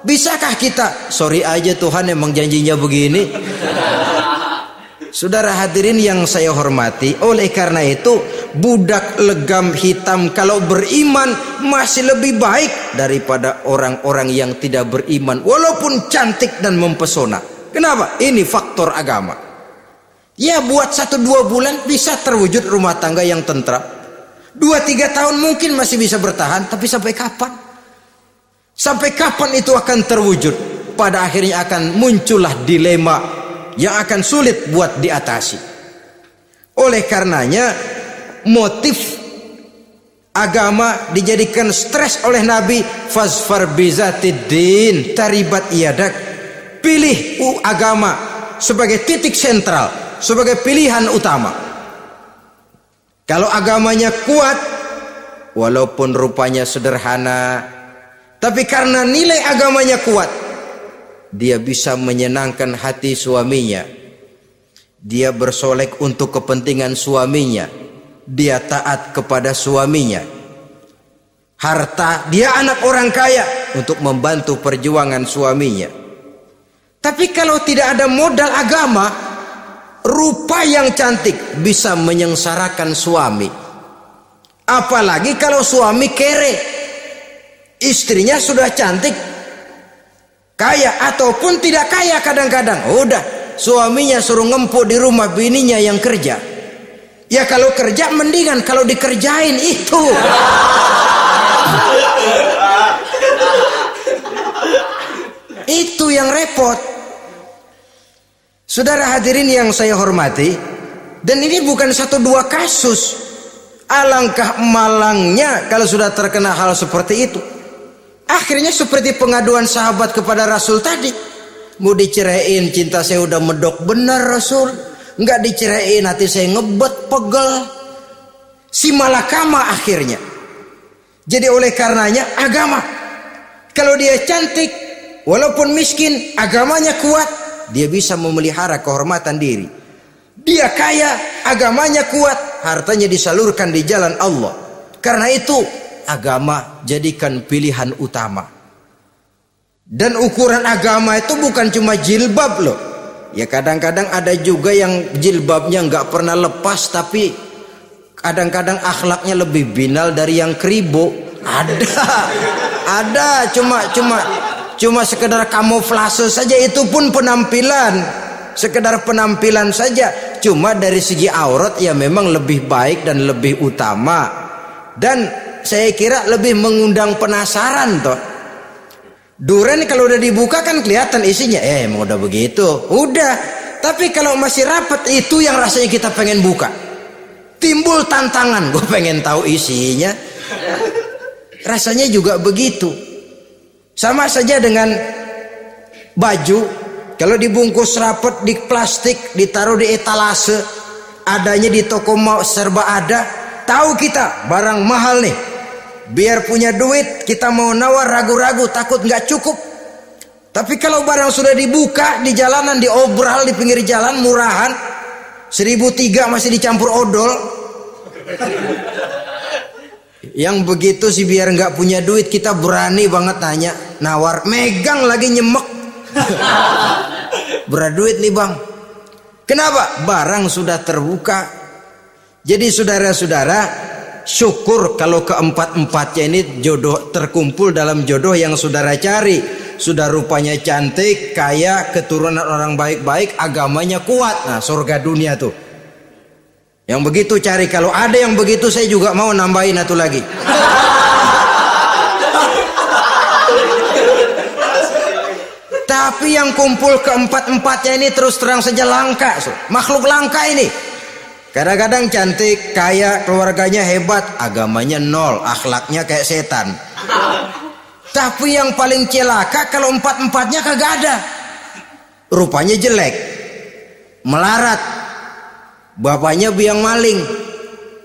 Bisakah kita, sorry aja Tuhan emang janjinya begini. Saudara hadirin yang saya hormati, oleh karena itu budak legam hitam kalau beriman masih lebih baik daripada orang-orang yang tidak beriman walaupun cantik dan mempesona. Kenapa? Ini faktor agama. Ya buat 1-2 bulan bisa terwujud rumah tangga yang tentram. 2-3 tahun mungkin masih bisa bertahan, tapi sampai kapan? Sampai kapan itu akan terwujud? Pada akhirnya akan muncullah dilema yang akan sulit buat diatasi. Oleh karenanya motif agama dijadikan stres oleh Nabi. Fazfar bizatiddin taribat yadak. Pilih agama sebagai titik sentral, sebagai pilihan utama. Kalau agamanya kuat, walaupun rupanya sederhana, tapi karena nilai agamanya kuat, dia bisa menyenangkan hati suaminya. Dia bersolek untuk kepentingan suaminya. Dia taat kepada suaminya. Harta, dia anak orang kaya untuk membantu perjuangan suaminya. Tapi kalau tidak ada modal agama, rupa yang cantik bisa menyengsarakan suami. Apalagi kalau suami kere, istrinya sudah cantik, kaya ataupun tidak kaya kadang-kadang, udah suaminya suruh ngempuk di rumah, bininya yang kerja. Ya kalau kerja mendingan kalau dikerjain itu. Itu yang repot. Saudara hadirin yang saya hormati, dan ini bukan satu dua kasus. Alangkah malangnya kalau sudah terkena hal seperti itu. Akhirnya seperti pengaduan sahabat kepada Rasul tadi. Mau diceraiin, cinta saya udah medok benar Rasul. Enggak diceraiin, hati saya ngebet, pegel. Si malakama akhirnya. Jadi oleh karenanya agama. Kalau dia cantik, walaupun miskin, agamanya kuat, dia bisa memelihara kehormatan diri. Dia kaya, agamanya kuat, hartanya disalurkan di jalan Allah. Karena itu agama jadikan pilihan utama. Dan ukuran agama itu bukan cuma jilbab loh. Ya kadang-kadang ada juga yang jilbabnya nggak pernah lepas, tapi kadang-kadang akhlaknya lebih binal dari yang kribo. Ada cuma sekedar kamuflase saja, itu pun penampilan, sekedar penampilan saja. Cuma dari segi aurat ya memang lebih baik dan lebih utama, dan saya kira lebih mengundang penasaran toh. Duren kalau udah dibuka kan kelihatan isinya, emang udah begitu, udah. Tapi kalau masih rapat, itu yang rasanya kita pengen buka, timbul tantangan, gue pengen tahu isinya. Rasanya juga begitu. Sama saja dengan baju, kalau dibungkus rapat di plastik, ditaruh di etalase, adanya di toko mau serba ada, tahu kita barang mahal nih. Biar punya duit kita mau nawar ragu-ragu, takut nggak cukup. Tapi kalau barang sudah dibuka di jalanan, diobral di pinggir jalan, murahan 1.300 masih dicampur odol. Yang begitu sih biar nggak punya duit kita berani banget nanya, nawar, megang lagi nyemek. Berat duit nih bang. Kenapa? Barang sudah terbuka. Jadi saudara-saudara, syukur kalau keempat-empatnya ini jodoh terkumpul dalam jodoh yang saudara cari. Sudah rupanya cantik, kaya, keturunan orang baik-baik, agamanya kuat. Nah surga dunia tuh. Yang begitu cari. Kalau ada yang begitu saya juga mau nambahin satu lagi. Tapi yang kumpul keempat-empatnya ini terus terang saja langka. Makhluk langka ini. Kadang-kadang cantik, kaya, keluarganya hebat, agamanya nol, akhlaknya kayak setan. Tapi yang paling celaka kalau empat-empatnya kagak ada. Rupanya jelek, melarat, bapaknya biang maling,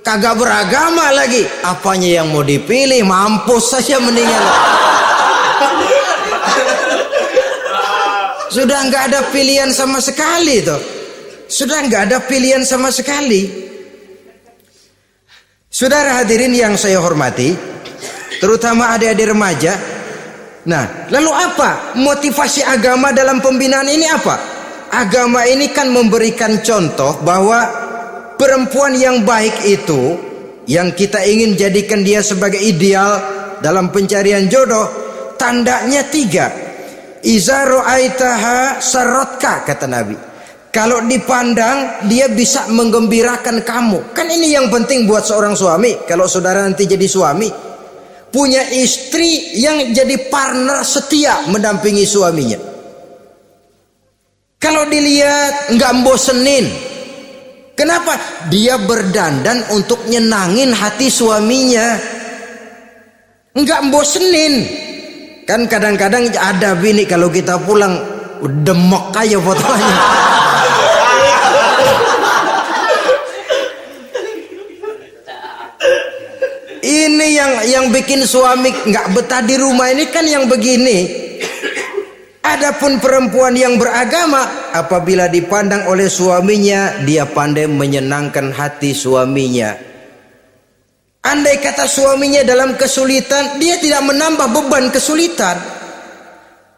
kagak beragama lagi. Apanya yang mau dipilih? Mampus saja mendingan. Sudah nggak ada pilihan sama sekali tuh. Sudah nggak ada pilihan sama sekali. Saudara hadirin yang saya hormati, terutama adik-adik remaja. Nah, lalu apa motivasi agama dalam pembinaan ini apa? Agama ini kan memberikan contoh bahwa perempuan yang baik itu, yang kita ingin jadikan dia sebagai ideal dalam pencarian jodoh, tandanya 3. Iza ra'aitaha sarratka, kata Nabi. Kalau dipandang dia bisa menggembirakan kamu. Kan ini yang penting buat seorang suami. Kalau saudara nanti jadi suami, punya istri yang jadi partner setia mendampingi suaminya. Kalau dilihat nggak bosenin, Kenapa? Dia berdandan untuk nyenangin hati suaminya, enggak bosenin. Kan kadang-kadang ada bini kalau kita pulang demek aja fotonya. Ini yang bikin suami nggak betah di rumah ini kan yang begini. Adapun perempuan yang beragama, apabila dipandang oleh suaminya, dia pandai menyenangkan hati suaminya. Andai kata suaminya dalam kesulitan, dia tidak menambah beban kesulitan.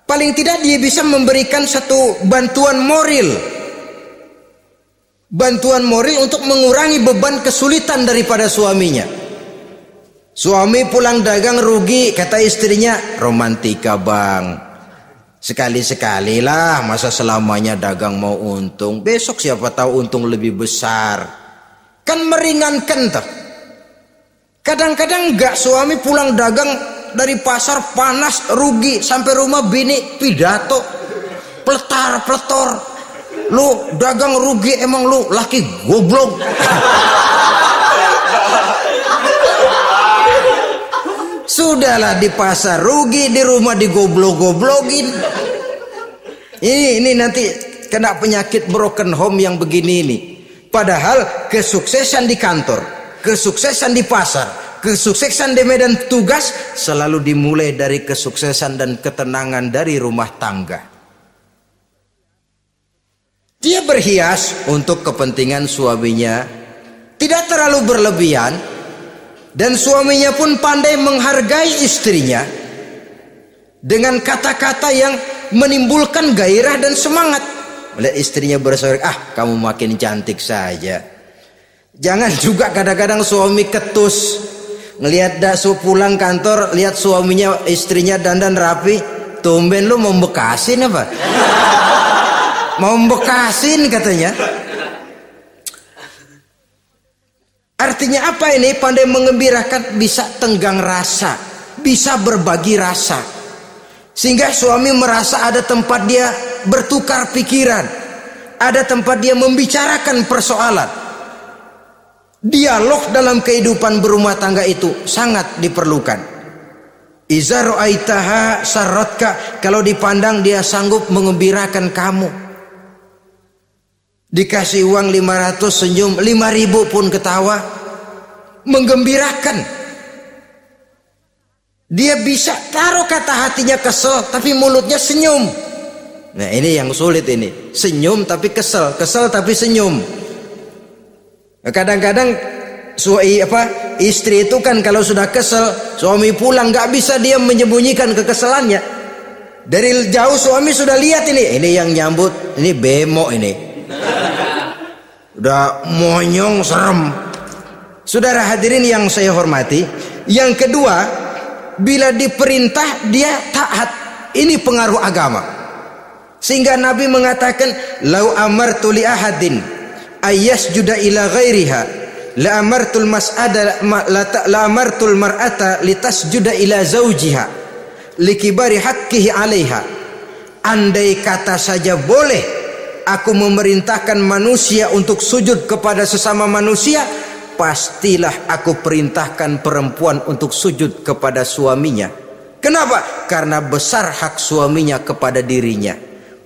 Paling tidak dia bisa memberikan satu bantuan moral. Bantuan moral untuk mengurangi beban kesulitan daripada suaminya. Suami pulang dagang rugi, kata istrinya, romantika bang. Sekali-sekali lah, masa selamanya dagang mau untung. Besok siapa tahu untung lebih besar. Kan meringankan tuh. Kadang-kadang enggak, suami pulang dagang dari pasar panas rugi, sampai rumah bini pidato pletar-pletor. Lu dagang rugi, emang lu laki goblok. Sudahlah, di pasar rugi, di rumah digoblok-goblokin. Ini nanti kena penyakit broken home yang begini ini. Padahal kesuksesan di kantor, kesuksesan di pasar, kesuksesan di medan tugas selalu dimulai dari kesuksesan dan ketenangan dari rumah tangga. Dia berhias untuk kepentingan suaminya, tidak terlalu berlebihan. Dan suaminya pun pandai menghargai istrinya dengan kata-kata yang menimbulkan gairah dan semangat. Melihat istrinya bersorak, kamu makin cantik saja. Jangan juga kadang-kadang suami ketus. Ngelihat dasu pulang kantor, lihat suaminya, istrinya dandan rapi, tumben lu mau bekasin apa? Mau bekasin katanya. Artinya apa ini? Pandai mengembirakan, bisa tenggang rasa, bisa berbagi rasa. Sehingga suami merasa ada tempat dia bertukar pikiran, ada tempat dia membicarakan persoalan. Dialog dalam kehidupan berumah tangga itu sangat diperlukan. Iza ra'aitaha sarratka, kalau dipandang dia sanggup mengembirakan kamu. Dikasih uang 500 senyum, 5.000 pun ketawa, menggembirakan. Dia bisa taruh kata hatinya kesel, tapi mulutnya senyum. Nah ini yang sulit ini, senyum tapi kesel, kesel tapi senyum. Kadang-kadang istri itu kan kalau sudah kesel, suami pulang nggak bisa dia menyembunyikan kekesalannya. Dari jauh suami sudah lihat ini yang nyambut, ini bemo ini. Udah monyong serem. Saudara hadirin yang saya hormati, yang kedua, bila diperintah dia taat. Ini pengaruh agama. Sehingga Nabi mengatakan, "Lau amartu li ahadin ayyasjuda ila ghairiha, la amartul mar'ata litasjuda ila zawjiha likibari haqqihi 'alaiha." Andai kata saja boleh aku memerintahkan manusia untuk sujud kepada sesama manusia, pastilah aku perintahkan perempuan untuk sujud kepada suaminya. Kenapa? Karena besar hak suaminya kepada dirinya.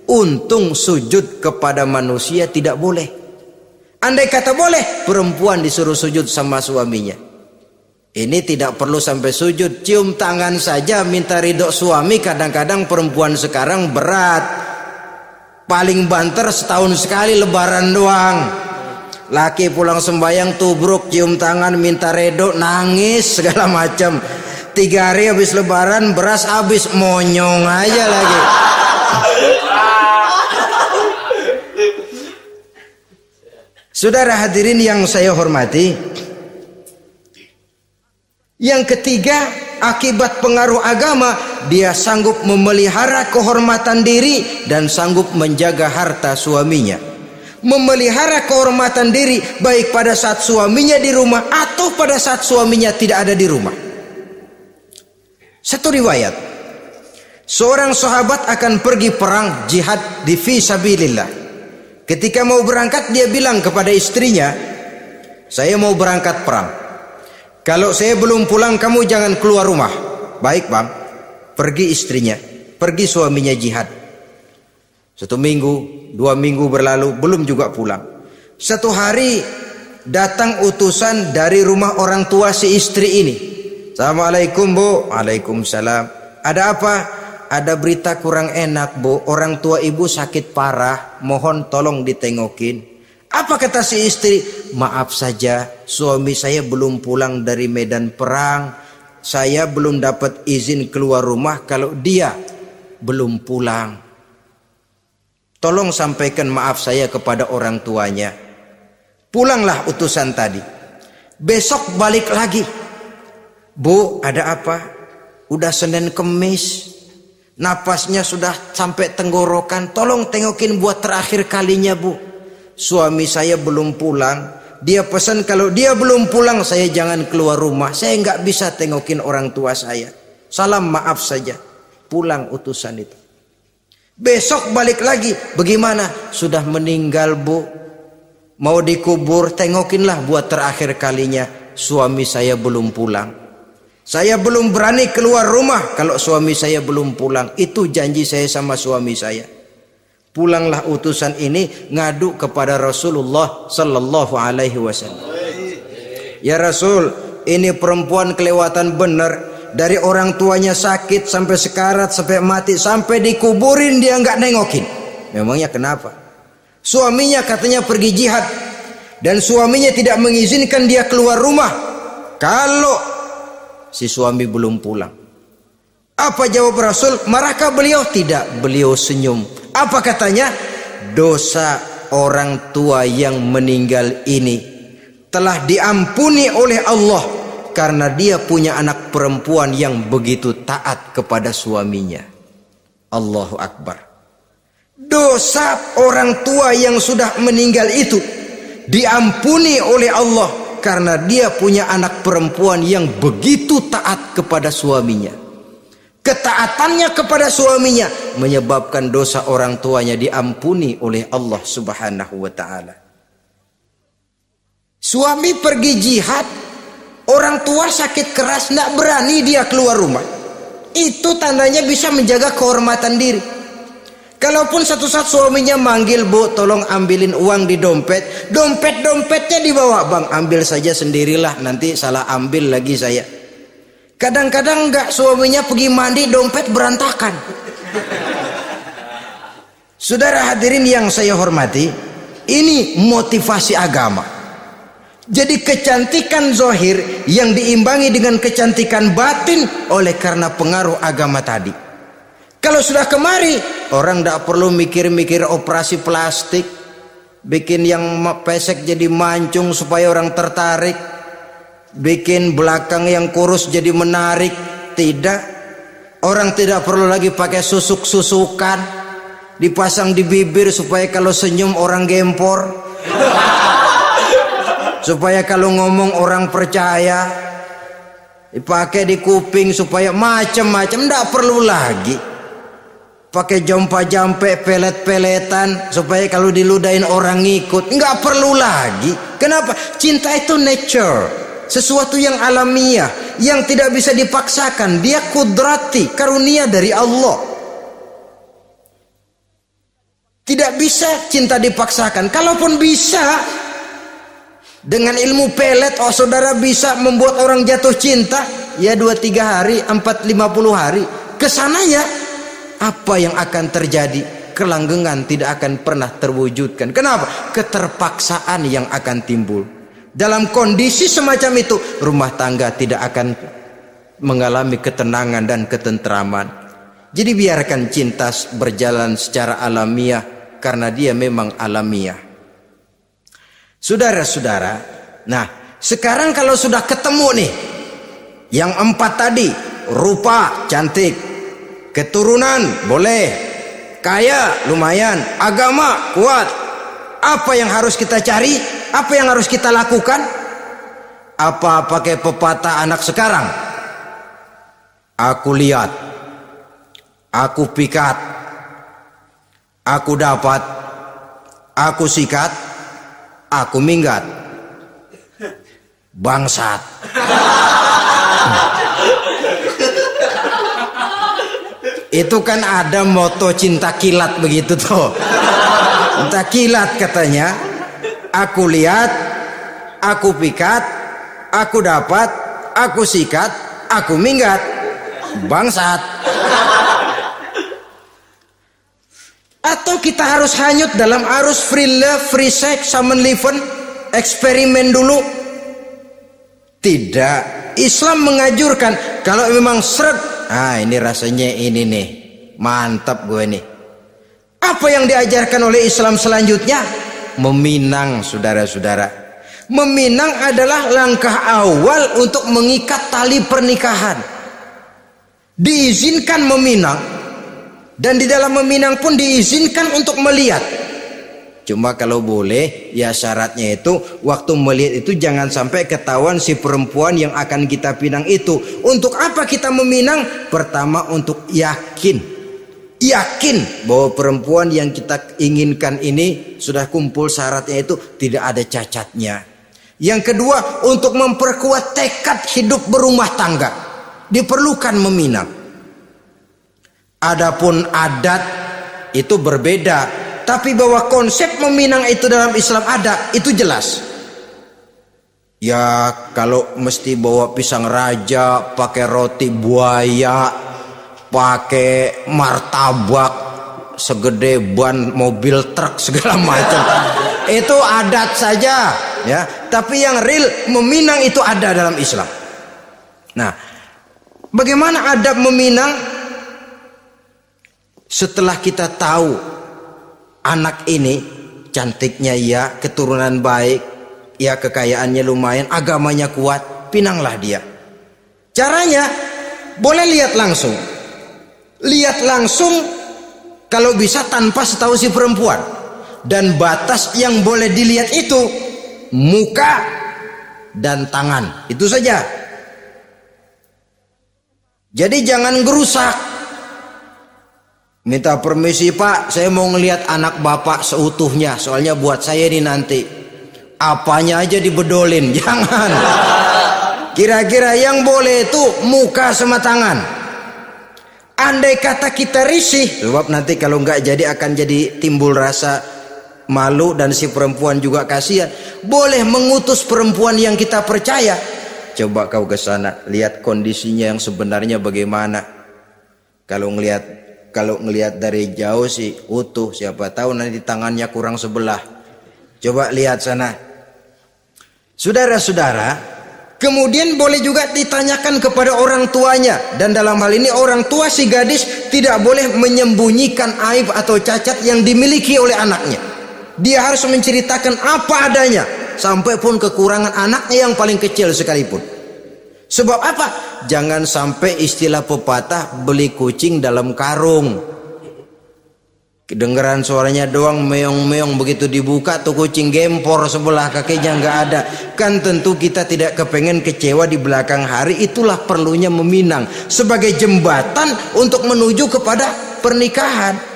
Untung sujud kepada manusia tidak boleh. Andai kata boleh, perempuan disuruh sujud sama suaminya. Ini tidak perlu sampai sujud, cium tangan saja minta ridho suami. Kadang-kadang perempuan sekarang berat. Paling banter setahun sekali lebaran doang. Laki pulang sembahyang tubruk, cium tangan minta redo, nangis segala macam. 3 hari habis lebaran beras habis, monyong aja lagi. Saudara hadirin yang saya hormati, yang ketiga, akibat pengaruh agama, dia sanggup memelihara kehormatan diri dan sanggup menjaga harta suaminya. Memelihara kehormatan diri baik pada saat suaminya di rumah atau pada saat suaminya tidak ada di rumah. Satu riwayat, seorang sahabat akan pergi perang jihad di fi sabilillah. Ketika mau berangkat dia bilang kepada istrinya, saya mau berangkat perang. Kalau saya belum pulang kamu jangan keluar rumah. Baik bang. Pergi istrinya, pergi suaminya jihad. 1 minggu, 2 minggu berlalu, belum juga pulang. Satu hari datang utusan dari rumah orang tua si istri ini. Assalamualaikum bu. Waalaikumsalam. Ada apa? Ada berita kurang enak bu. Orang tua ibu sakit parah. Mohon tolong ditengokin. Apa kata si istri? Maaf saja, suami saya belum pulang dari medan perang. Saya belum dapat izin keluar rumah kalau dia belum pulang. Tolong sampaikan maaf saya kepada orang tuanya. Pulanglah utusan tadi. Besok balik lagi. Bu, ada apa? Udah Senin Kemis. Napasnya sudah sampai tenggorokan. Tolong tengokin buat terakhir kalinya bu. Suami saya belum pulang. Dia pesan kalau dia belum pulang saya jangan keluar rumah. Saya nggak bisa tengokin orang tua saya. Salam maaf saja. Pulang utusan itu. Besok balik lagi. Bagaimana? Sudah meninggal bu. Mau dikubur, tengokinlah buat terakhir kalinya. Suami saya belum pulang. Saya belum berani keluar rumah kalau suami saya belum pulang. Itu janji saya sama suami saya. Pulanglah utusan ini ngadu kepada Rasulullah sallallahu alaihi wasallam. Ya Rasul, ini perempuan kelewatan benar. Dari orang tuanya sakit sampai sekarat, sampai mati, sampai dikuburin dia nggak nengokin. Memangnya kenapa? Suaminya katanya pergi jihad dan suaminya tidak mengizinkan dia keluar rumah kalau si suami belum pulang. Apa jawab Rasul? Marahkah beliau? Tidak, beliau senyum. Apa katanya? Dosa orang tua yang meninggal ini telah diampuni oleh Allah karena dia punya anak perempuan yang begitu taat kepada suaminya. Allahu Akbar. Dosa orang tua yang sudah meninggal itu diampuni oleh Allah karena dia punya anak perempuan yang begitu taat kepada suaminya. Ketaatannya kepada suaminya menyebabkan dosa orang tuanya diampuni oleh Allah Subhanahu wa taala. Suami pergi jihad, orang tua sakit keras, tidak berani dia keluar rumah. Itu tandanya bisa menjaga kehormatan diri. Kalaupun satu saat suaminya manggil, bu tolong ambilin uang di dompet. Dompetnya dibawa, bang ambil saja sendirilah, nanti salah ambil lagi saya. Kadang-kadang enggak, suaminya pergi mandi dompet berantakan. Saudara hadirin yang saya hormati, ini motivasi agama. Jadi kecantikan zahir yang diimbangi dengan kecantikan batin oleh karena pengaruh agama tadi. Kalau sudah kemari, orang tidak perlu mikir-mikir operasi plastik, bikin yang pesek jadi mancung supaya orang tertarik, bikin belakang yang kurus jadi menarik. Tidak. Orang tidak perlu lagi pakai susuk-susukan, dipasang di bibir supaya kalau senyum orang gempor, supaya kalau ngomong orang percaya, dipakai di kuping supaya macam-macam. Tidak perlu lagi pakai jompa-jampe, pelet-peletan supaya kalau diludahin orang ngikut. Nggak perlu lagi. Kenapa? Cinta itu nature, sesuatu yang alamiah, yang tidak bisa dipaksakan. Dia kudrati, karunia dari Allah. Tidak bisa cinta dipaksakan. Kalaupun bisa, dengan ilmu pelet, oh saudara bisa membuat orang jatuh cinta, ya 2-3 hari, 4-50 hari. Kesananya apa yang akan terjadi? Kelanggengan tidak akan pernah terwujudkan. Kenapa? Keterpaksaan yang akan timbul. Dalam kondisi semacam itu, rumah tangga tidak akan mengalami ketenangan dan ketentraman. Jadi biarkan cinta berjalan secara alamiah, karena dia memang alamiah. Saudara-saudara, nah sekarang kalau sudah ketemu nih yang 4 tadi, rupa cantik, keturunan boleh, kaya lumayan, agama kuat. Apa yang harus kita cari? Apa yang harus kita lakukan? Apa pakai pepatah anak sekarang? Aku lihat, aku pikat, aku dapat, aku sikat, aku minggat. Bangsat. Itu kan ada moto cinta kilat begitu tuh. Cinta kilat katanya. Aku lihat, aku pikat, aku dapat, aku sikat, aku minggat. Bangsat. Atau kita harus hanyut dalam arus free love, free sex, summon living, eksperimen dulu? Tidak. Islam mengajurkan kalau memang seret, ini rasanya ini nih, mantap gue nih. Apa yang diajarkan oleh Islam selanjutnya? Meminang, saudara-saudara. Meminang adalah langkah awal untuk mengikat tali pernikahan. Diizinkan meminang, dan di dalam meminang pun diizinkan untuk melihat. Cuma kalau boleh, ya syaratnya itu waktu melihat itu jangan sampai ketahuan si perempuan yang akan kita pinang itu. Untuk apa kita meminang? Pertama, untuk yakin bahwa perempuan yang kita inginkan ini sudah kumpul syaratnya itu, tidak ada cacatnya. Yang kedua, untuk memperkuat tekad hidup berumah tangga, diperlukan meminang. Adapun adat itu berbeda. Tapi bahwa konsep meminang itu dalam Islam ada, itu jelas. Ya kalau mesti bawa pisang raja, pakai roti buaya, pakai martabak segede ban mobil truk segala macam, itu adat saja ya. Tapi yang real meminang itu ada dalam Islam. Nah, bagaimana adab meminang? Setelah kita tahu anak ini cantiknya ya, keturunan baik ya, kekayaannya lumayan, agamanya kuat, pinanglah dia. Caranya boleh lihat langsung. Lihat langsung kalau bisa tanpa setahu si perempuan. Dan batas yang boleh dilihat itu muka dan tangan, itu saja. Jadi jangan gerusak. Minta permisi Pak, saya mau ngelihat anak bapak seutuhnya, soalnya buat saya ini nanti. Apanya aja dibedolin, jangan. Kira-kira yang boleh itu muka sama tangan. Andai kata kita risih, sebab nanti kalau nggak jadi akan jadi timbul rasa malu dan si perempuan juga kasihan. Boleh mengutus perempuan yang kita percaya. Coba kau ke sana, lihat kondisinya yang sebenarnya bagaimana. Kalau ngelihat dari jauh sih utuh, siapa tahu nanti tangannya kurang sebelah. Coba lihat sana. Saudara-saudara, kemudian boleh juga ditanyakan kepada orang tuanya. Dan dalam hal ini orang tua si gadis tidak boleh menyembunyikan aib atau cacat yang dimiliki oleh anaknya. Dia harus menceritakan apa adanya, sampai pun kekurangan anaknya yang paling kecil sekalipun. Sebab apa? Jangan sampai istilah pepatah beli kucing dalam karung. Kedengeran suaranya doang meong-meong, begitu dibuka tuh kucing gempor sebelah kakinya nggak ada. Kan tentu kita tidak kepengen kecewa di belakang hari. Itulah perlunya meminang sebagai jembatan untuk menuju kepada pernikahan.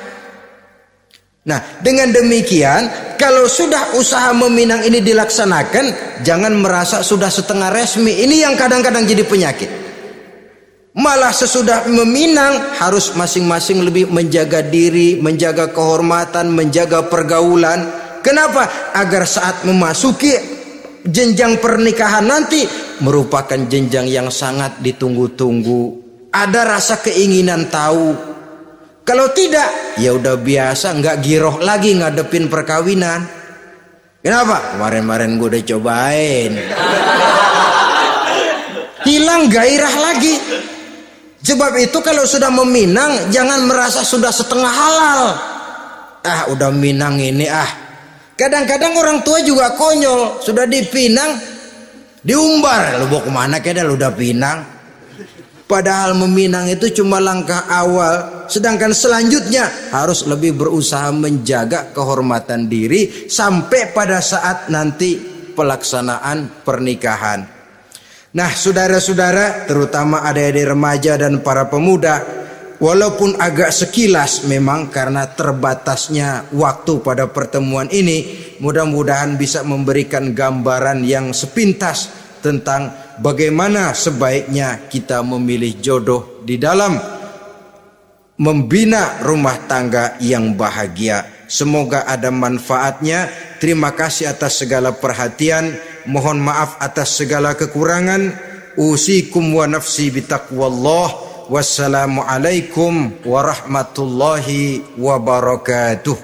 Nah, dengan demikian kalau sudah usaha meminang ini dilaksanakan, jangan merasa sudah setengah resmi. Ini yang kadang-kadang jadi penyakit. Malah sesudah meminang harus masing-masing lebih menjaga diri, menjaga kehormatan, menjaga pergaulan. Kenapa? Agar saat memasuki jenjang pernikahan nanti merupakan jenjang yang sangat ditunggu-tunggu. Ada rasa keinginan tahu. Kalau tidak, ya udah biasa, nggak giroh lagi ngadepin perkawinan. Kenapa? Kemarin-kemarin gue udah cobain. Hilang gairah lagi. Sebab itu kalau sudah meminang, jangan merasa sudah setengah halal. Udah minang ini Kadang-kadang orang tua juga konyol. Sudah dipinang, diumbar. Lu mau kemana kayaknya lu udah pinang. Padahal meminang itu cuma langkah awal. Sedangkan selanjutnya harus lebih berusaha menjaga kehormatan diri sampai pada saat nanti pelaksanaan pernikahan. Nah, saudara-saudara, terutama adik-adik remaja dan para pemuda, walaupun agak sekilas memang karena terbatasnya waktu pada pertemuan ini, mudah-mudahan bisa memberikan gambaran yang sepintas tentang bagaimana sebaiknya kita memilih jodoh di dalam membina rumah tangga yang bahagia. Semoga ada manfaatnya. Terima kasih atas segala perhatian. Mohon maaf atas segala kekurangan. Usikum wa nafsi bitaqwallah. Wassalamualaikum warahmatullahi wabarakatuh.